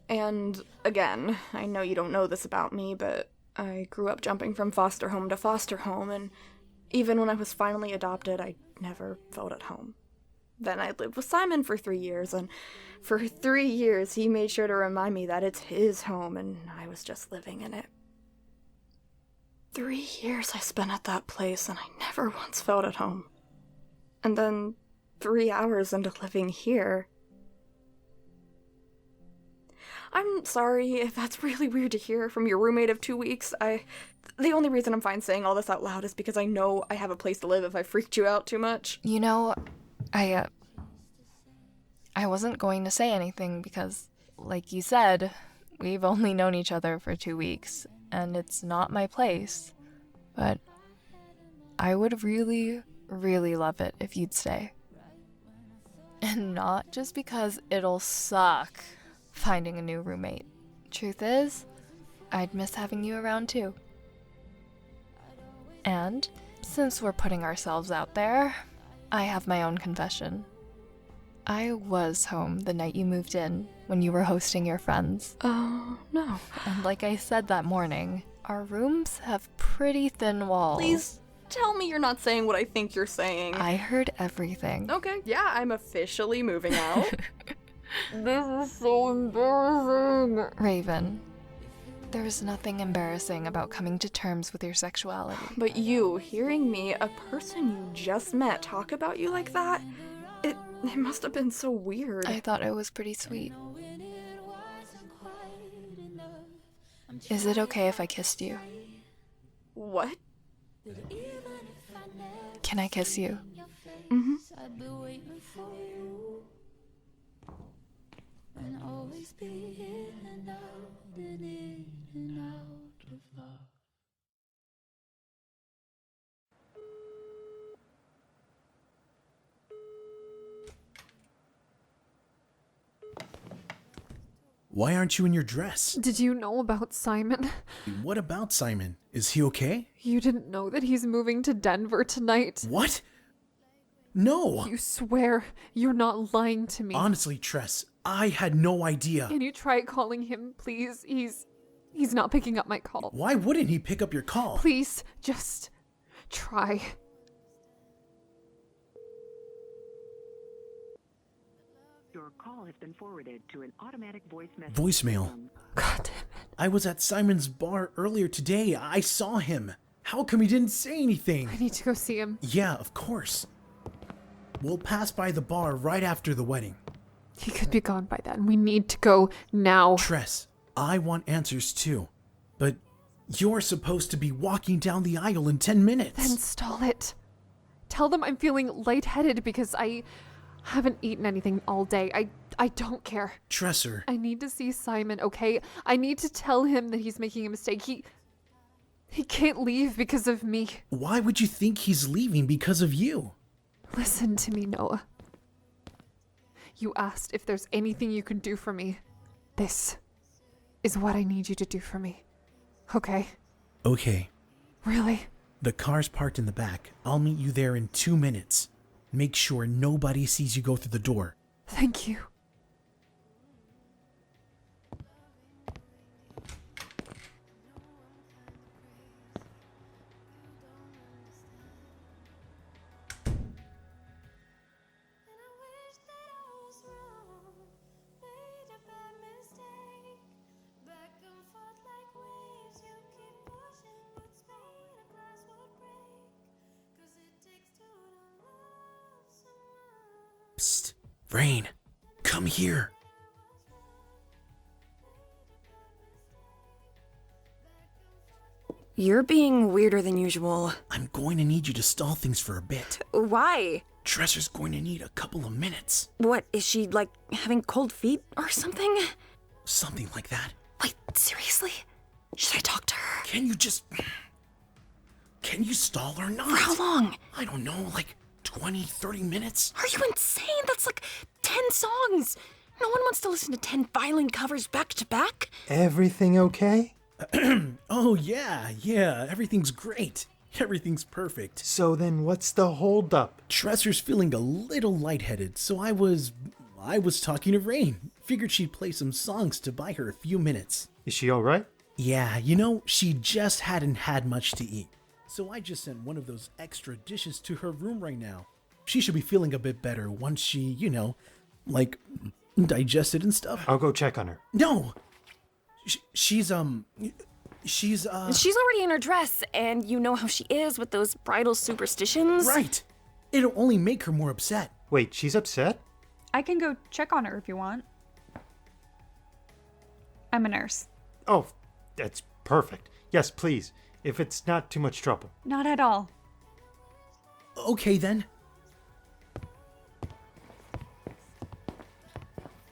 And again, I know you don't know this about me, but I grew up jumping from foster home to foster home, and even when I was finally adopted, I never felt at home. Then I lived with Simon for 3 years, and for 3 years he made sure to remind me that it's his home and I was just living in it. 3 years I spent at that place and I never once felt at home. And then 3 hours into living here. I'm sorry if that's really weird to hear from your roommate of 2 weeks. The only reason I'm fine saying all this out loud is because I know I have a place to live if I freaked you out too much. You know, I wasn't going to say anything because, like you said, we've only known each other for 2 weeks, and it's not my place. But I would really, really love it if you'd stay. And not just because it'll suck finding a new roommate. Truth is, I'd miss having you around too. And since we're putting ourselves out there, I have my own confession. I was home the night you moved in when you were hosting your friends. Oh, no. And like I said that morning, our rooms have pretty thin walls. Please tell me you're not saying what I think you're saying. I heard everything. Okay, yeah, I'm officially moving out. This is so embarrassing. Raven, there's nothing embarrassing about coming to terms with your sexuality. But you, hearing me, a person you just met, talk about you like that, it must have been so weird. I thought it was pretty sweet. Is it okay if I kissed you? What? Can I kiss you? Mm-hmm. Why aren't you in your dress? Did you know about Simon? What about Simon? Is he okay? You didn't know that he's moving to Denver tonight? What? No! You swear you're not lying to me. Honestly, Tress, I had no idea. Can you try calling him, please? He's not picking up my call. Why wouldn't he pick up your call? Please, just try. Your call has been forwarded to an automatic voice message. Voicemail. God damn it. I was at Simon's bar earlier today. I saw him. How come he didn't say anything? I need to go see him. Yeah, of course. We'll pass by the bar right after the wedding. He could be gone by then. We need to go now. Tress, I want answers too. But you're supposed to be walking down the aisle in 10 minutes. Then stall it. Tell them I'm feeling lightheaded because I haven't eaten anything all day. I don't care. Tresser. I need to see Simon, okay? I need to tell him that he's making a mistake. He can't leave because of me. Why would you think he's leaving because of you? Listen to me, Noah. You asked if there's anything you can do for me. This is what I need you to do for me. Okay? Okay. Really? The car's parked in the back. I'll meet you there in 2 minutes. Make sure nobody sees you go through the door. Thank you. Psst. Rain, come here. You're being weirder than usual. I'm going to need you to stall things for a bit. Why? Tresser's going to need a couple of minutes. What, is she, like, having cold feet or something? Something like that. Wait, seriously? Should I talk to her? Can you stall or not? For how long? I don't know, like 20, 30 minutes? Are you insane? That's like 10 songs. No one wants to listen to 10 violin covers back to back. Everything okay? Oh, yeah, everything's great. Everything's perfect. So then what's the holdup? Tresser's feeling a little lightheaded, so I was I was talking to Rain. Figured she'd play some songs to buy her a few minutes. Is she alright? Yeah, she just hadn't had much to eat. So I just sent one of those extra dishes to her room right now. She should be feeling a bit better once she, digested and stuff. I'll go check on her. No! She's already in her dress, and you know how she is with those bridal superstitions. Right! It'll only make her more upset. Wait, she's upset? I can go check on her if you want. I'm a nurse. Oh, that's perfect. Yes, please. If it's not too much trouble. Not at all. Okay, then.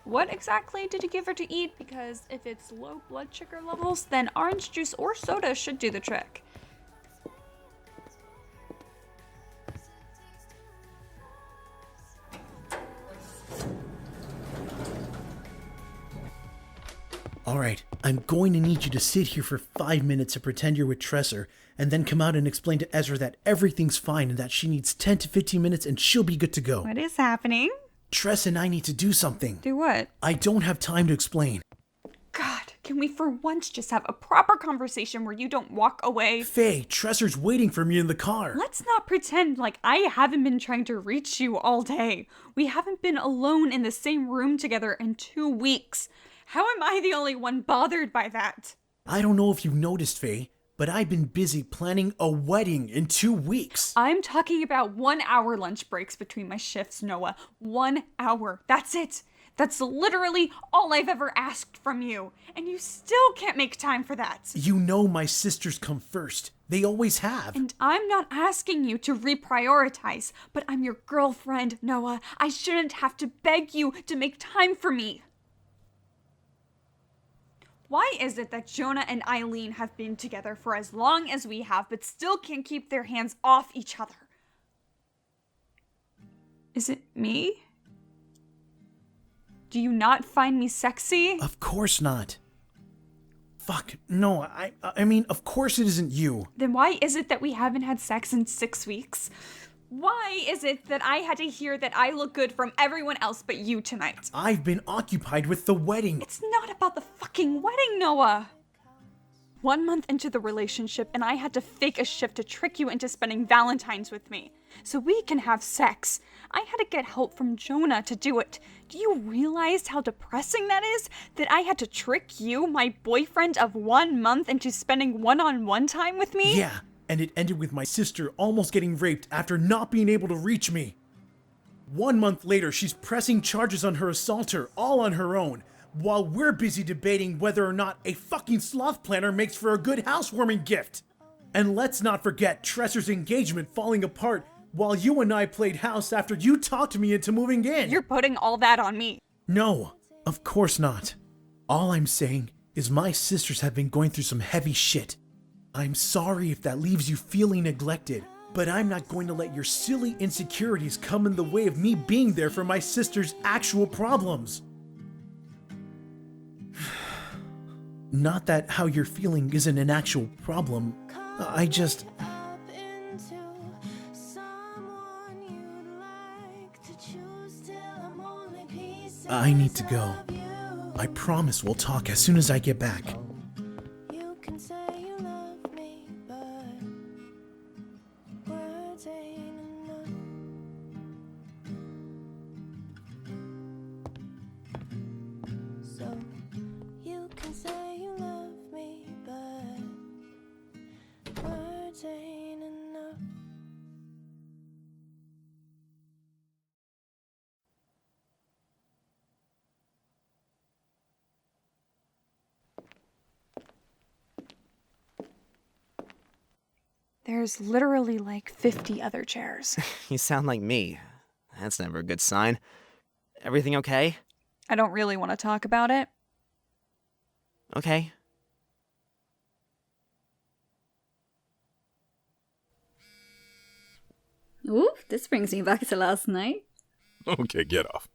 What exactly did you give her to eat? Because if it's low blood sugar levels, then orange juice or soda should do the trick. Alright, I'm going to need you to sit here for 5 minutes to pretend you're with Tresser, and then come out and explain to Ezra that everything's fine and that she needs 10 to 15 minutes and she'll be good to go. What is happening? Tress and I need to do something. Do what? I don't have time to explain. God, can we for once just have a proper conversation where you don't walk away? Faye, Tresser's waiting for me in the car. Let's not pretend like I haven't been trying to reach you all day. We haven't been alone in the same room together in 2 weeks. How am I the only one bothered by that? I don't know if you've noticed, Faye, but I've been busy planning a wedding in 2 weeks. I'm talking about 1 hour lunch breaks between my shifts, Noah. 1 hour. That's it. That's literally all I've ever asked from you. And you still can't make time for that. You know my sisters come first. They always have. And I'm not asking you to reprioritize, but I'm your girlfriend, Noah. I shouldn't have to beg you to make time for me. Why is it that Jonah and Eileen have been together for as long as we have, but still can't keep their hands off each other? Is it me? Do you not find me sexy? Of course not. Fuck, no, I mean, of course it isn't you. Then why is it that we haven't had sex in 6 weeks? Why is it that I had to hear that I look good from everyone else but you tonight? I've been occupied with the wedding. It's not about the fucking wedding, Noah! 1 month into the relationship, and I had to fake a shift to trick you into spending Valentine's with me, so we can have sex. I had to get help from Jonah to do it. Do you realize how depressing that is? That I had to trick you, my boyfriend of 1 month, into spending one-on-one time with me? Yeah. And it ended with my sister almost getting raped after not being able to reach me. 1 month later, she's pressing charges on her assaulter, all on her own, while we're busy debating whether or not a fucking sloth planner makes for a good housewarming gift. And let's not forget Tresser's engagement falling apart while you and I played house after you talked me into moving in. You're putting all that on me. No, of course not. All I'm saying is my sisters have been going through some heavy shit. I'm sorry if that leaves you feeling neglected, but I'm not going to let your silly insecurities come in the way of me being there for my sister's actual problems. Not that how you're feeling isn't an actual problem. I just... I need to go. I promise we'll talk as soon as I get back. There's literally like 50 other chairs. You sound like me. That's never a good sign. Everything okay? I don't really want to talk about it. Okay. Ooh, this brings me back to last night. Okay, get off.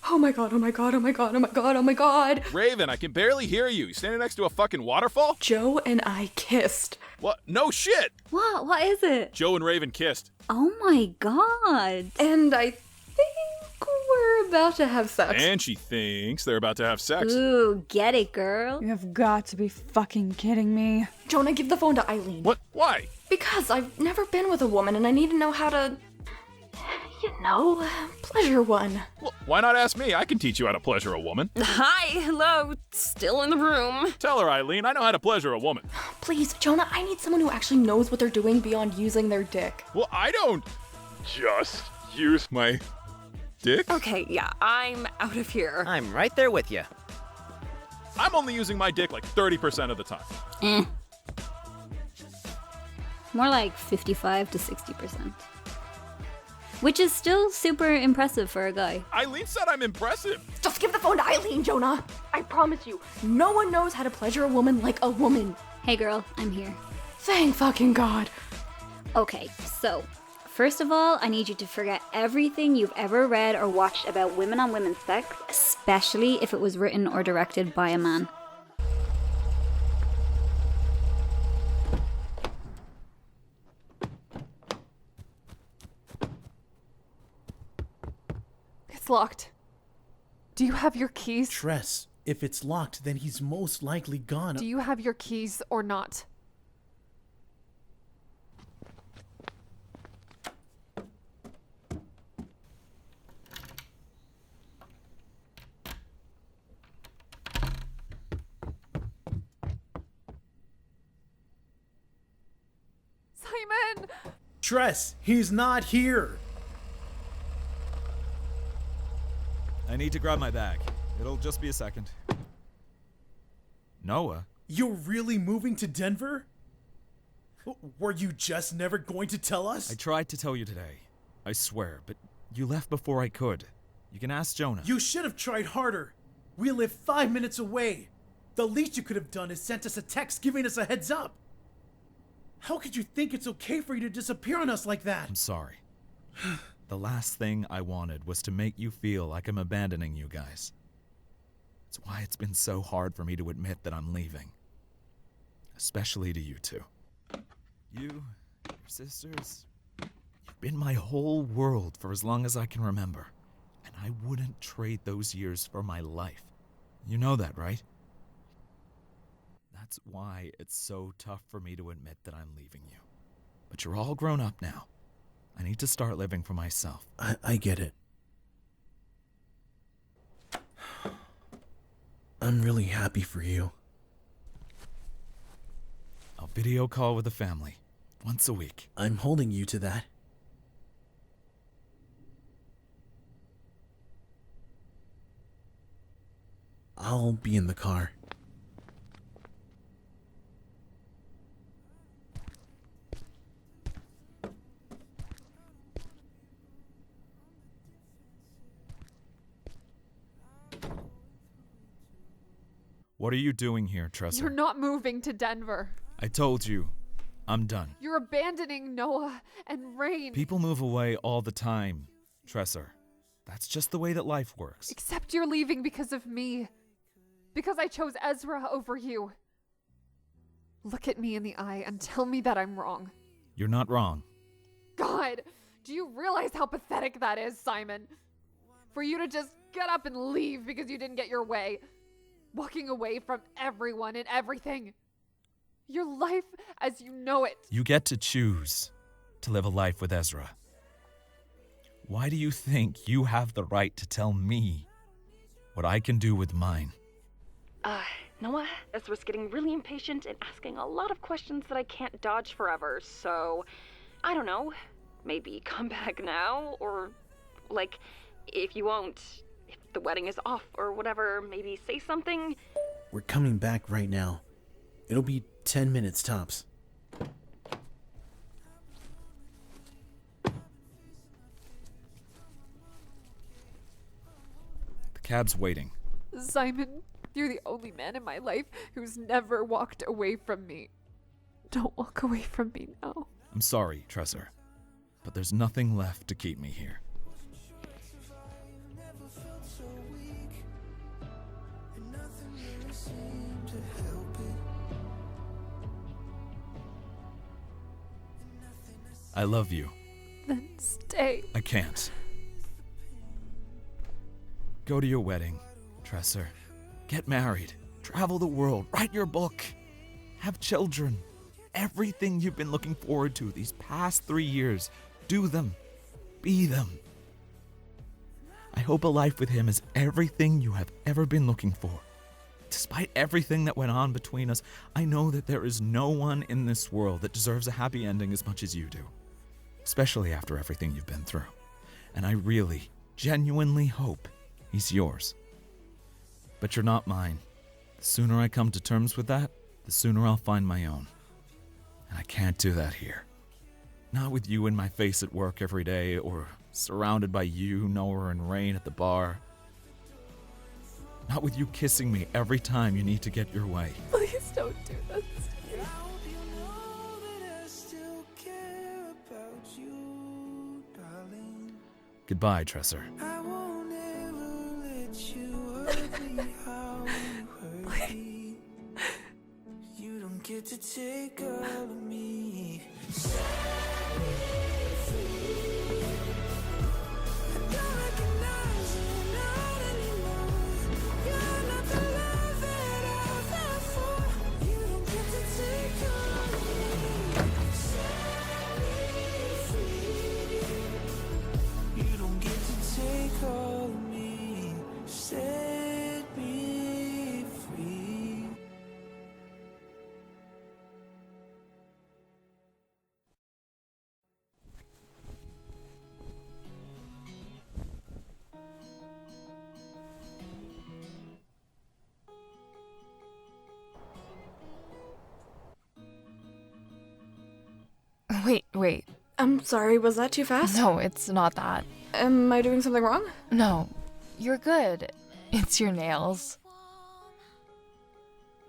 Oh my god, oh my god, oh my god, oh my god, oh my god. Raven, I can barely hear you. You standing next to a fucking waterfall? Joe and I kissed. What? No shit! What? What is it? Joe and Raven kissed. Oh my god. And I think we're about to have sex. And she thinks they're about to have sex. Ooh, get it, girl. You have got to be fucking kidding me. Jonah, give the phone to Eileen. What? Why? Because I've never been with a woman and I need to know how to, pleasure one. Well, why not ask me? I can teach you how to pleasure a woman. Hi, hello, still in the room. Tell her, Eileen, I know how to pleasure a woman. Please, Jonah, I need someone who actually knows what they're doing beyond using their dick. Well, I don't just use my dick. Okay, yeah, I'm out of here. I'm right there with you. I'm only using my dick like 30% of the time. More like 55 to 60%. Which is still super impressive for a guy. Eileen said I'm impressive. Just give the phone to Eileen, Jonah. I promise you, no one knows how to pleasure a woman like a woman. Hey girl, I'm here. Thank fucking God. Okay, so, first of all, I need you to forget everything you've ever read or watched about women on women sex, especially if it was written or directed by a man. It's locked. Do you have your keys? Tress, if it's locked, then he's most likely gone. Do you have your keys or not? Simon! Tress, he's not here. I need to grab my bag. It'll just be a second. Noah? You're really moving to Denver? Were you just never going to tell us? I tried to tell you today. I swear, but you left before I could. You can ask Jonah. You should have tried harder. We live 5 minutes away. The least you could have done is sent us a text giving us a heads up. How could you think it's okay for you to disappear on us like that? I'm sorry. The last thing I wanted was to make you feel like I'm abandoning you guys. It's why it's been so hard for me to admit that I'm leaving. Especially to you two. You, your sisters, you've been my whole world for as long as I can remember. And I wouldn't trade those years for my life. You know that, right? That's why it's so tough for me to admit that I'm leaving you. But you're all grown up now. I need to start living for myself. I get it. I'm really happy for you. I'll video call with the family once a week. I'm holding you to that. I'll be in the car. What are you doing here, Tressa? You're not moving to Denver. I told you, I'm done. You're abandoning Noah and Rain. People move away all the time, Tressa. That's just the way that life works. Except you're leaving because of me. Because I chose Ezra over you. Look at me in the eye and tell me that I'm wrong. You're not wrong. God, do you realize how pathetic that is, Simon? For you to just get up and leave because you didn't get your way. Walking away from everyone and everything. Your life as you know it. You get to choose to live a life with Ezra. Why do you think you have the right to tell me what I can do with mine? Noah, Ezra's getting really impatient and asking a lot of questions that I can't dodge forever, so I don't know. Maybe come back now, or like, if you won't, if the wedding is off or whatever, maybe say something. We're coming back right now. It'll be 10 minutes tops. The cab's waiting. Simon, you're the only man in my life who's never walked away from me. Don't walk away from me now. I'm sorry, Tressa, but there's nothing left to keep me here. I love you. Then stay. I can't. Go to your wedding, Tresser. Get married. Travel the world. Write your book. Have children. Everything you've been looking forward to these past 3 years. Do them. Be them. I hope a life with him is everything you have ever been looking for. Despite everything that went on between us, I know that there is no one in this world that deserves a happy ending as much as you do. Especially after everything you've been through. And I really, genuinely hope he's yours. But you're not mine. The sooner I come to terms with that, the sooner I'll find my own. And I can't do that here. Not with you in my face at work every day, or surrounded by you, Noah, and Rain at the bar. Not with you kissing me every time you need to get your way. Please don't do this. Goodbye, Tresser. I won't ever let you hurt me how you hurt me. You don't get to take all of me. Set me free. I don't recognize you not anymore. You're not the love that I fell for. You don't get to take all of me. Set me free. You don't get to take all of me. Set me free. Wait. I'm sorry, was that too fast? No, it's not that. Am I doing something wrong? No, you're good. It's your nails.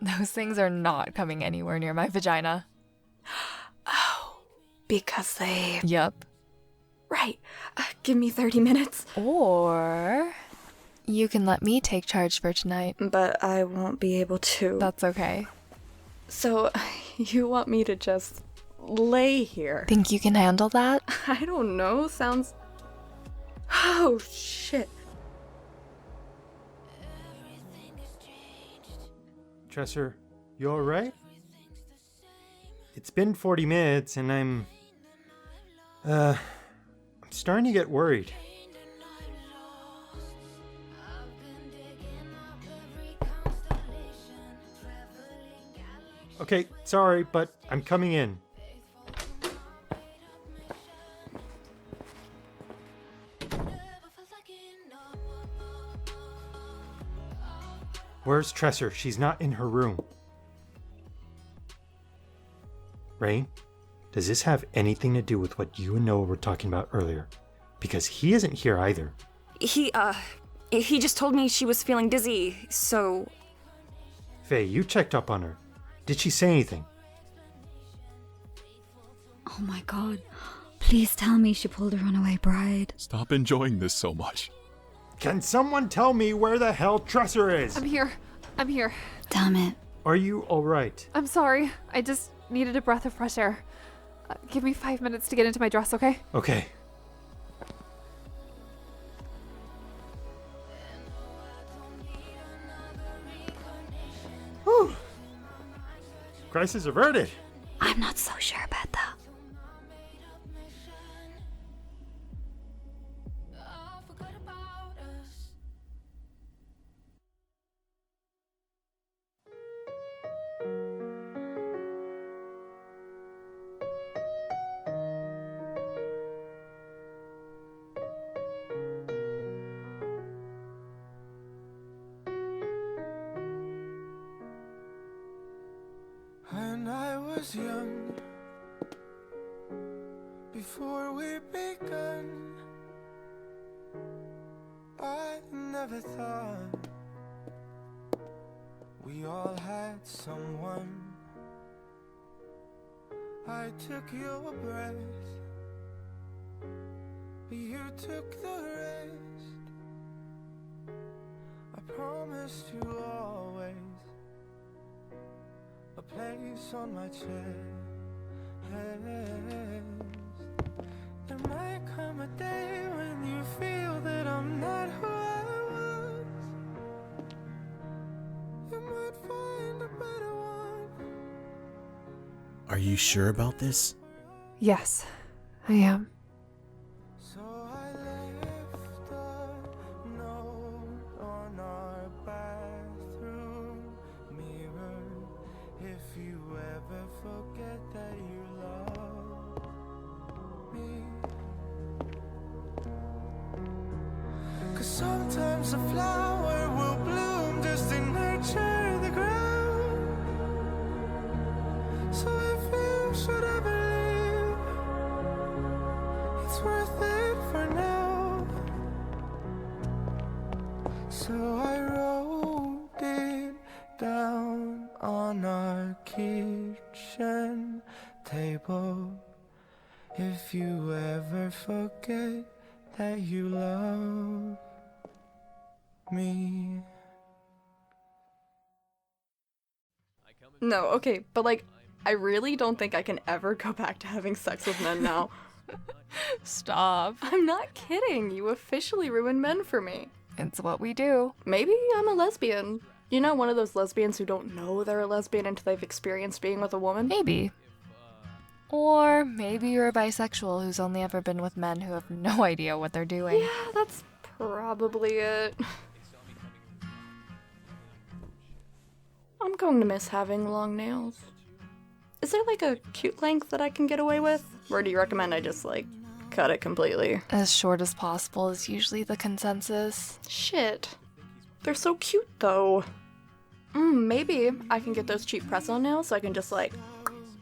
Those things are not coming anywhere near my vagina. Oh, because they... Yup. Right. Give me 30 minutes. Or you can let me take charge for tonight. But I won't be able to. That's okay. So, you want me to just lay here? Think you can handle that? I don't know. Sounds... Oh, shit. Tresser, you alright? It's been 40 minutes and I'm starting to get worried. Okay, sorry, but I'm coming in. Where's Tresser? She's not in her room. Rain, does this have anything to do with what you and Noah were talking about earlier? Because he isn't here either. He just told me she was feeling dizzy, so... Faye, you checked up on her. Did she say anything? Oh my god. Please tell me she pulled a runaway bride. Stop enjoying this so much. Can someone tell me where the hell Tresser is? I'm here. Damn it. Are you alright? I'm sorry. I just needed a breath of fresh air. Give me 5 minutes to get into my dress, okay? Okay. Whew. Crisis averted. I'm not so sure about that. When I was young, before we begun, I never thought we all had someone. I took your breath, but you took the rest. promised you always a place on my chest. There might come a day when you feel that I'm not who I was. You might find a better one. Are you sure about this? Yes, I am. So I left a note on our bathroom mirror. If you ever forget that you love me, 'cause sometimes a flower will bloom just to nurture the ground. So if you should ever leave, it's worth it for now. So I wrote it down on our kitchen table. If you ever forget that you love me. No, okay, but like, I really don't think I can ever go back to having sex with men now. Stop. I'm not kidding. You officially ruined men for me. It's what we do. Maybe I'm a lesbian. You know, one of those lesbians who don't know they're a lesbian until they've experienced being with a woman? Maybe. Or maybe you're a bisexual who's only ever been with men who have no idea what they're doing. Yeah, that's probably it. I'm going to miss having long nails. Is there like a cute length that I can get away with? Or do you recommend I just like cut it completely? As short as possible is usually the consensus. Shit. They're so cute though. Maybe I can get those cheap press-on nails so I can just like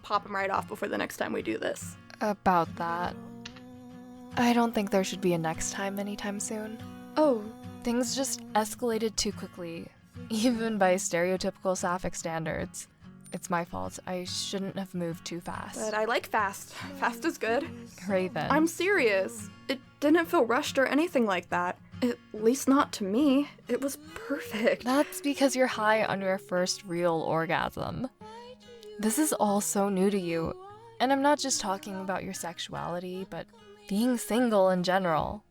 pop them right off before the next time we do this. About that. I don't think there should be a next time anytime soon. Oh. Things just escalated too quickly, even by stereotypical sapphic standards. It's my fault. I shouldn't have moved too fast. But I like fast. Fast is good. Raven. I'm serious. It didn't feel rushed or anything like that. At least not to me. It was perfect. That's because you're high on your first real orgasm. This is all so new to you, and I'm not just talking about your sexuality, but being single in general.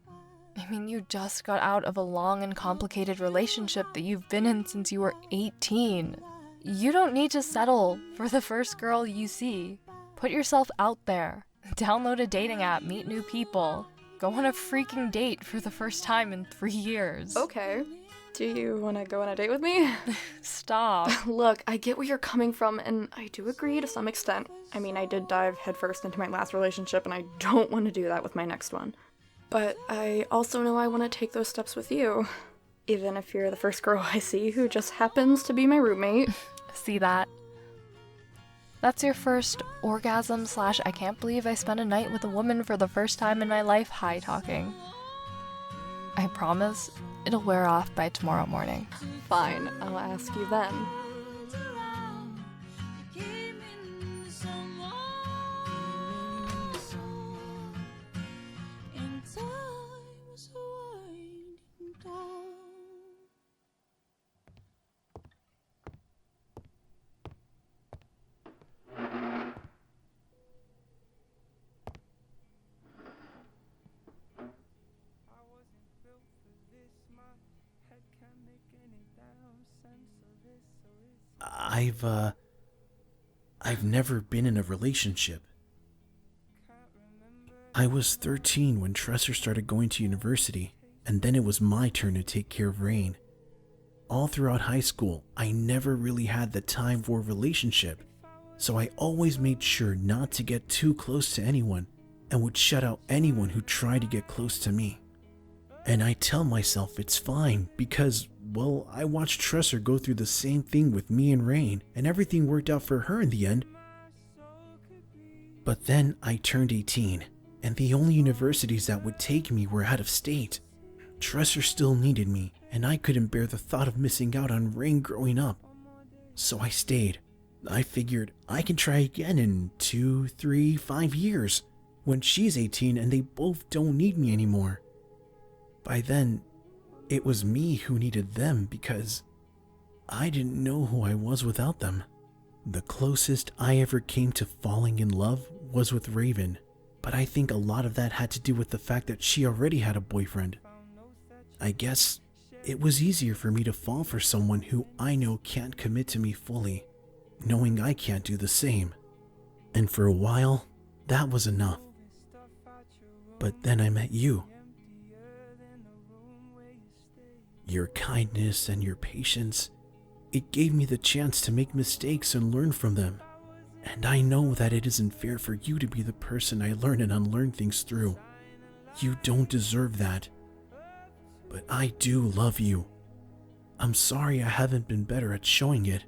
I mean, you just got out of a long and complicated relationship that you've been in since you were 18. You don't need to settle for the first girl you see. Put yourself out there. Download a dating app, meet new people. Go on a freaking date for the first time in 3 years. Okay. Do you want to go on a date with me? Stop. Look, I get where you're coming from, and I do agree to some extent. I mean, I did dive headfirst into my last relationship, and I don't want to do that with my next one. But I also know I want to take those steps with you. Even if you're the first girl I see who just happens to be my roommate. See that? That's your first orgasm / I can't believe I spent a night with a woman for the first time in my life high talking. I promise it'll wear off by tomorrow morning. Fine, I'll ask you then. I've never been in a relationship. I was 13 when Tresser started going to university, and then it was my turn to take care of Rain. All throughout high school, I never really had the time for a relationship, so I always made sure not to get too close to anyone and would shut out anyone who tried to get close to me. And I tell myself it's fine because, well, I watched Tresser go through the same thing with me and Rain, and everything worked out for her in the end. But then I turned 18, and the only universities that would take me were out of state. Tresser still needed me, and I couldn't bear the thought of missing out on Rain growing up. So I stayed. I figured I can try again in 2, 3, 5 years, when she's 18 and they both don't need me anymore. By then, it was me who needed them because I didn't know who I was without them. The closest I ever came to falling in love was with Raven, but I think a lot of that had to do with the fact that she already had a boyfriend. I guess it was easier for me to fall for someone who I know can't commit to me fully, knowing I can't do the same. And for a while, that was enough. But then I met you. Your kindness and your patience, it gave me the chance to make mistakes and learn from them. And I know that it isn't fair for you to be the person I learn and unlearn things through. You don't deserve that. But I do love you. I'm sorry I haven't been better at showing it.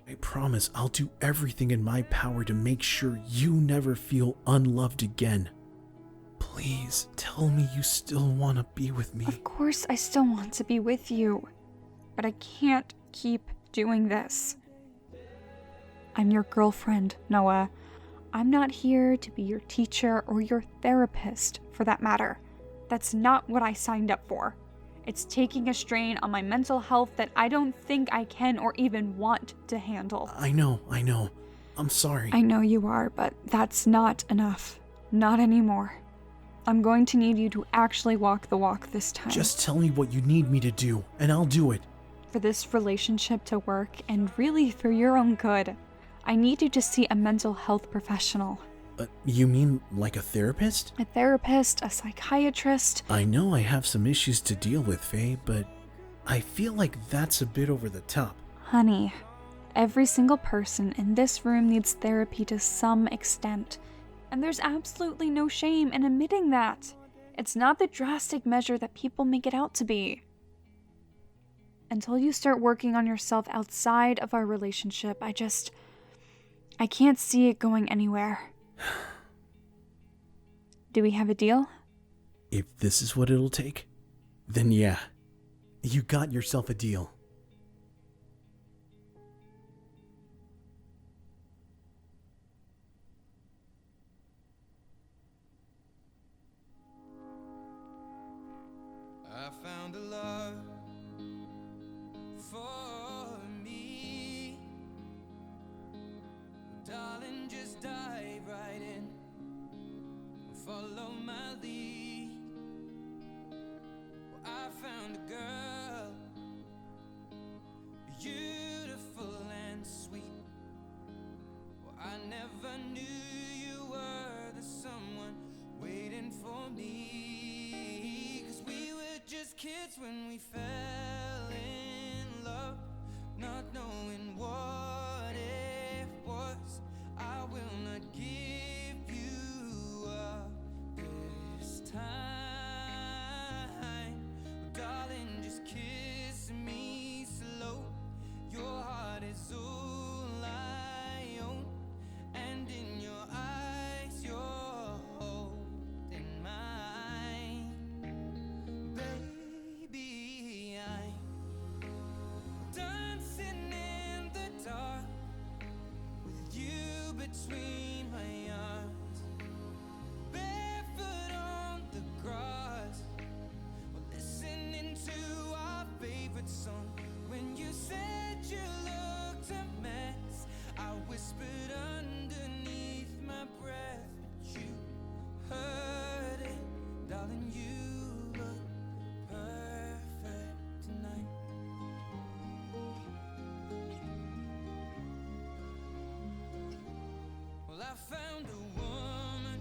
I promise I'll do everything in my power to make sure you never feel unloved again. Please tell me you still want to be with me. Of course I still want to be with you, but I can't keep doing this. I'm your girlfriend, Noah. I'm not here to be your teacher or your therapist, for that matter. That's not what I signed up for. It's taking a strain on my mental health that I don't think I can or even want to handle. I know. I'm sorry. I know you are, but that's not enough. Not anymore. I'm going to need you to actually walk the walk this time. Just tell me what you need me to do, and I'll do it. For this relationship to work, and really for your own good, I need you to see a mental health professional. You mean like a therapist? A therapist, a psychiatrist. I know I have some issues to deal with, Faye, but I feel like that's a bit over the top. Honey, every single person in this room needs therapy to some extent. And there's absolutely no shame in admitting that. It's not the drastic measure that people make it out to be. Until you start working on yourself outside of our relationship, I can't see it going anywhere. Do we have a deal? If this is what it'll take, then yeah. You got yourself a deal. I found a love for me. Darling, just dive right in. Follow my lead. Well, I found a girl, beautiful and sweet. Well, I never knew you were the someone waiting for me. 'Cause we were just kids when we fell in love, not knowing what it was. I will not give you up this time. Darling, just kiss me slow. Your heart is all I own, and in your eyes you're holding mine. Baby, I'm dancing in the dark with you between my arms, barefoot on the grass, listening to our favorite song. When you said you looked a mess, I whispered underneath my breath, but you heard it, darling. You look perfect tonight. Well, I found a woman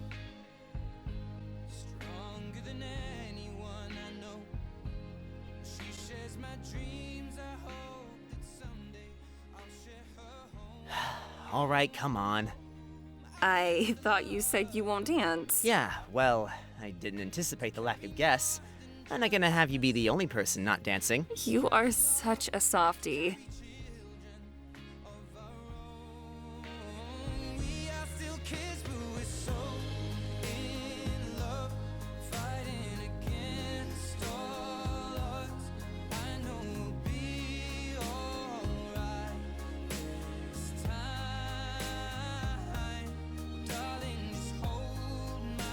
stronger than anyone I know. She shares my dreams. I hope that someday I'll share her home. All right, come on. I thought you said you won't dance. Yeah, well, I didn't anticipate the lack of guests. I'm not gonna have you be the only person not dancing. You are such a softie. We are still kids, but we're so in love, fighting against all odds. I know we'll be alright this time. Darling, just hold my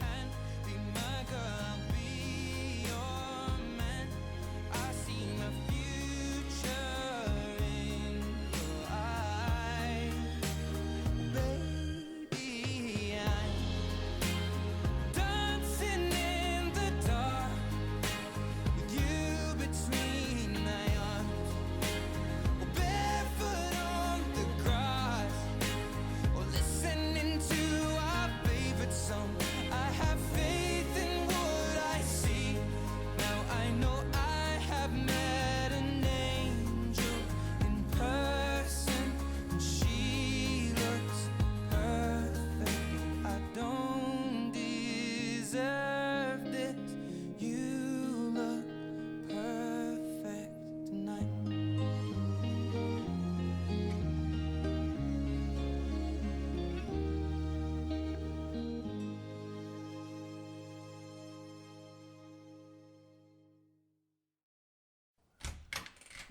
hand, be my girl, I'll be your man. I see my future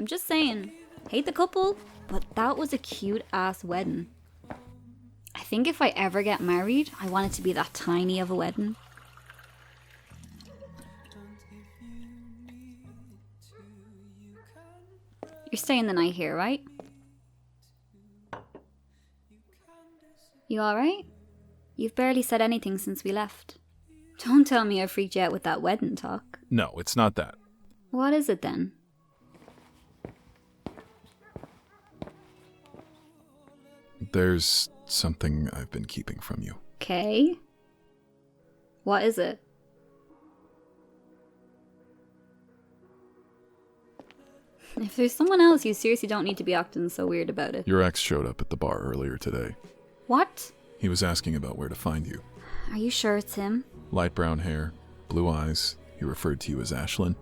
I'm just saying. Hate the couple, but that was a cute ass wedding. I think if I ever get married, I want it to be that tiny of a wedding. You're staying the night here, right? You alright? You've barely said anything since we left. Don't tell me I freaked you out with that wedding talk. No, it's not that. What is it then? There's something I've been keeping from you. Okay. What is it? If there's someone else, you seriously don't need to be acting so weird about it. Your ex showed up at the bar earlier today. What? He was asking about where to find you. Are you sure it's him? Light brown hair, blue eyes. He referred to you as Ashlyn.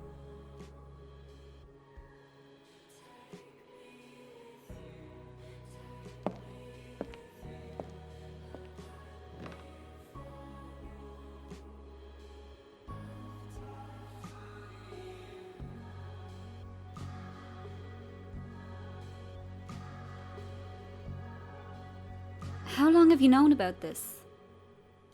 How long have you known about this?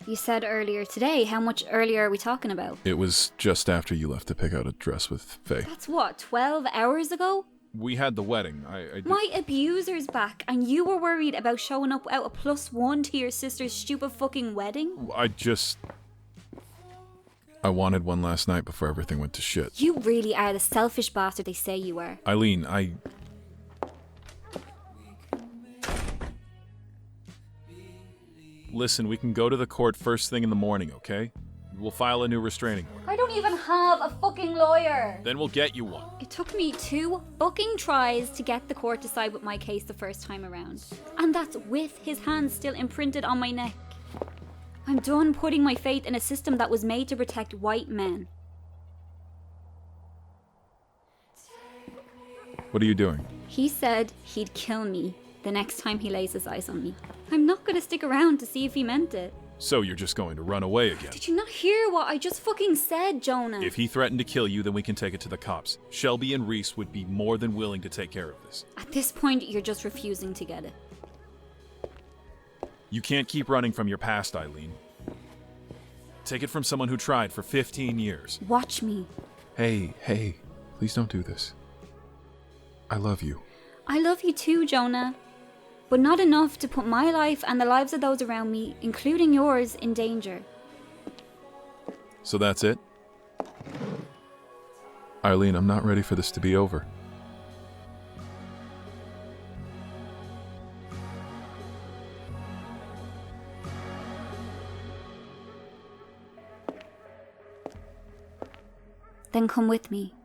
You said earlier today. How much earlier are we talking about? It was just after you left to pick out a dress with Faye. That's what, 12 hours ago? We had the wedding. I My abuser's back, and you were worried about showing up without a +1 to your sister's stupid fucking wedding? I wanted one last night before everything went to shit. You really are the selfish bastard they say you are. Eileen, Listen, we can go to the court first thing in the morning, okay? We'll file a new restraining order. I don't even have a fucking lawyer. Then we'll get you one. It took me 2 fucking tries to get the court to side with my case the first time around. And that's with his hands still imprinted on my neck. I'm done putting my faith in a system that was made to protect white men. What are you doing? He said he'd kill me the next time he lays his eyes on me. I'm not gonna stick around to see if he meant it. So you're just going to run away again? Did you not hear what I just fucking said, Jonah? If he threatened to kill you, then we can take it to the cops. Shelby and Reese would be more than willing to take care of this. At this point, you're just refusing to get it. You can't keep running from your past, Eileen. Take it from someone who tried for 15 years. Watch me. Hey, please don't do this. I love you. I love you too, Jonah. But not enough to put my life and the lives of those around me, including yours, in danger. So that's it? Eileen, I'm not ready for this to be over. Then come with me.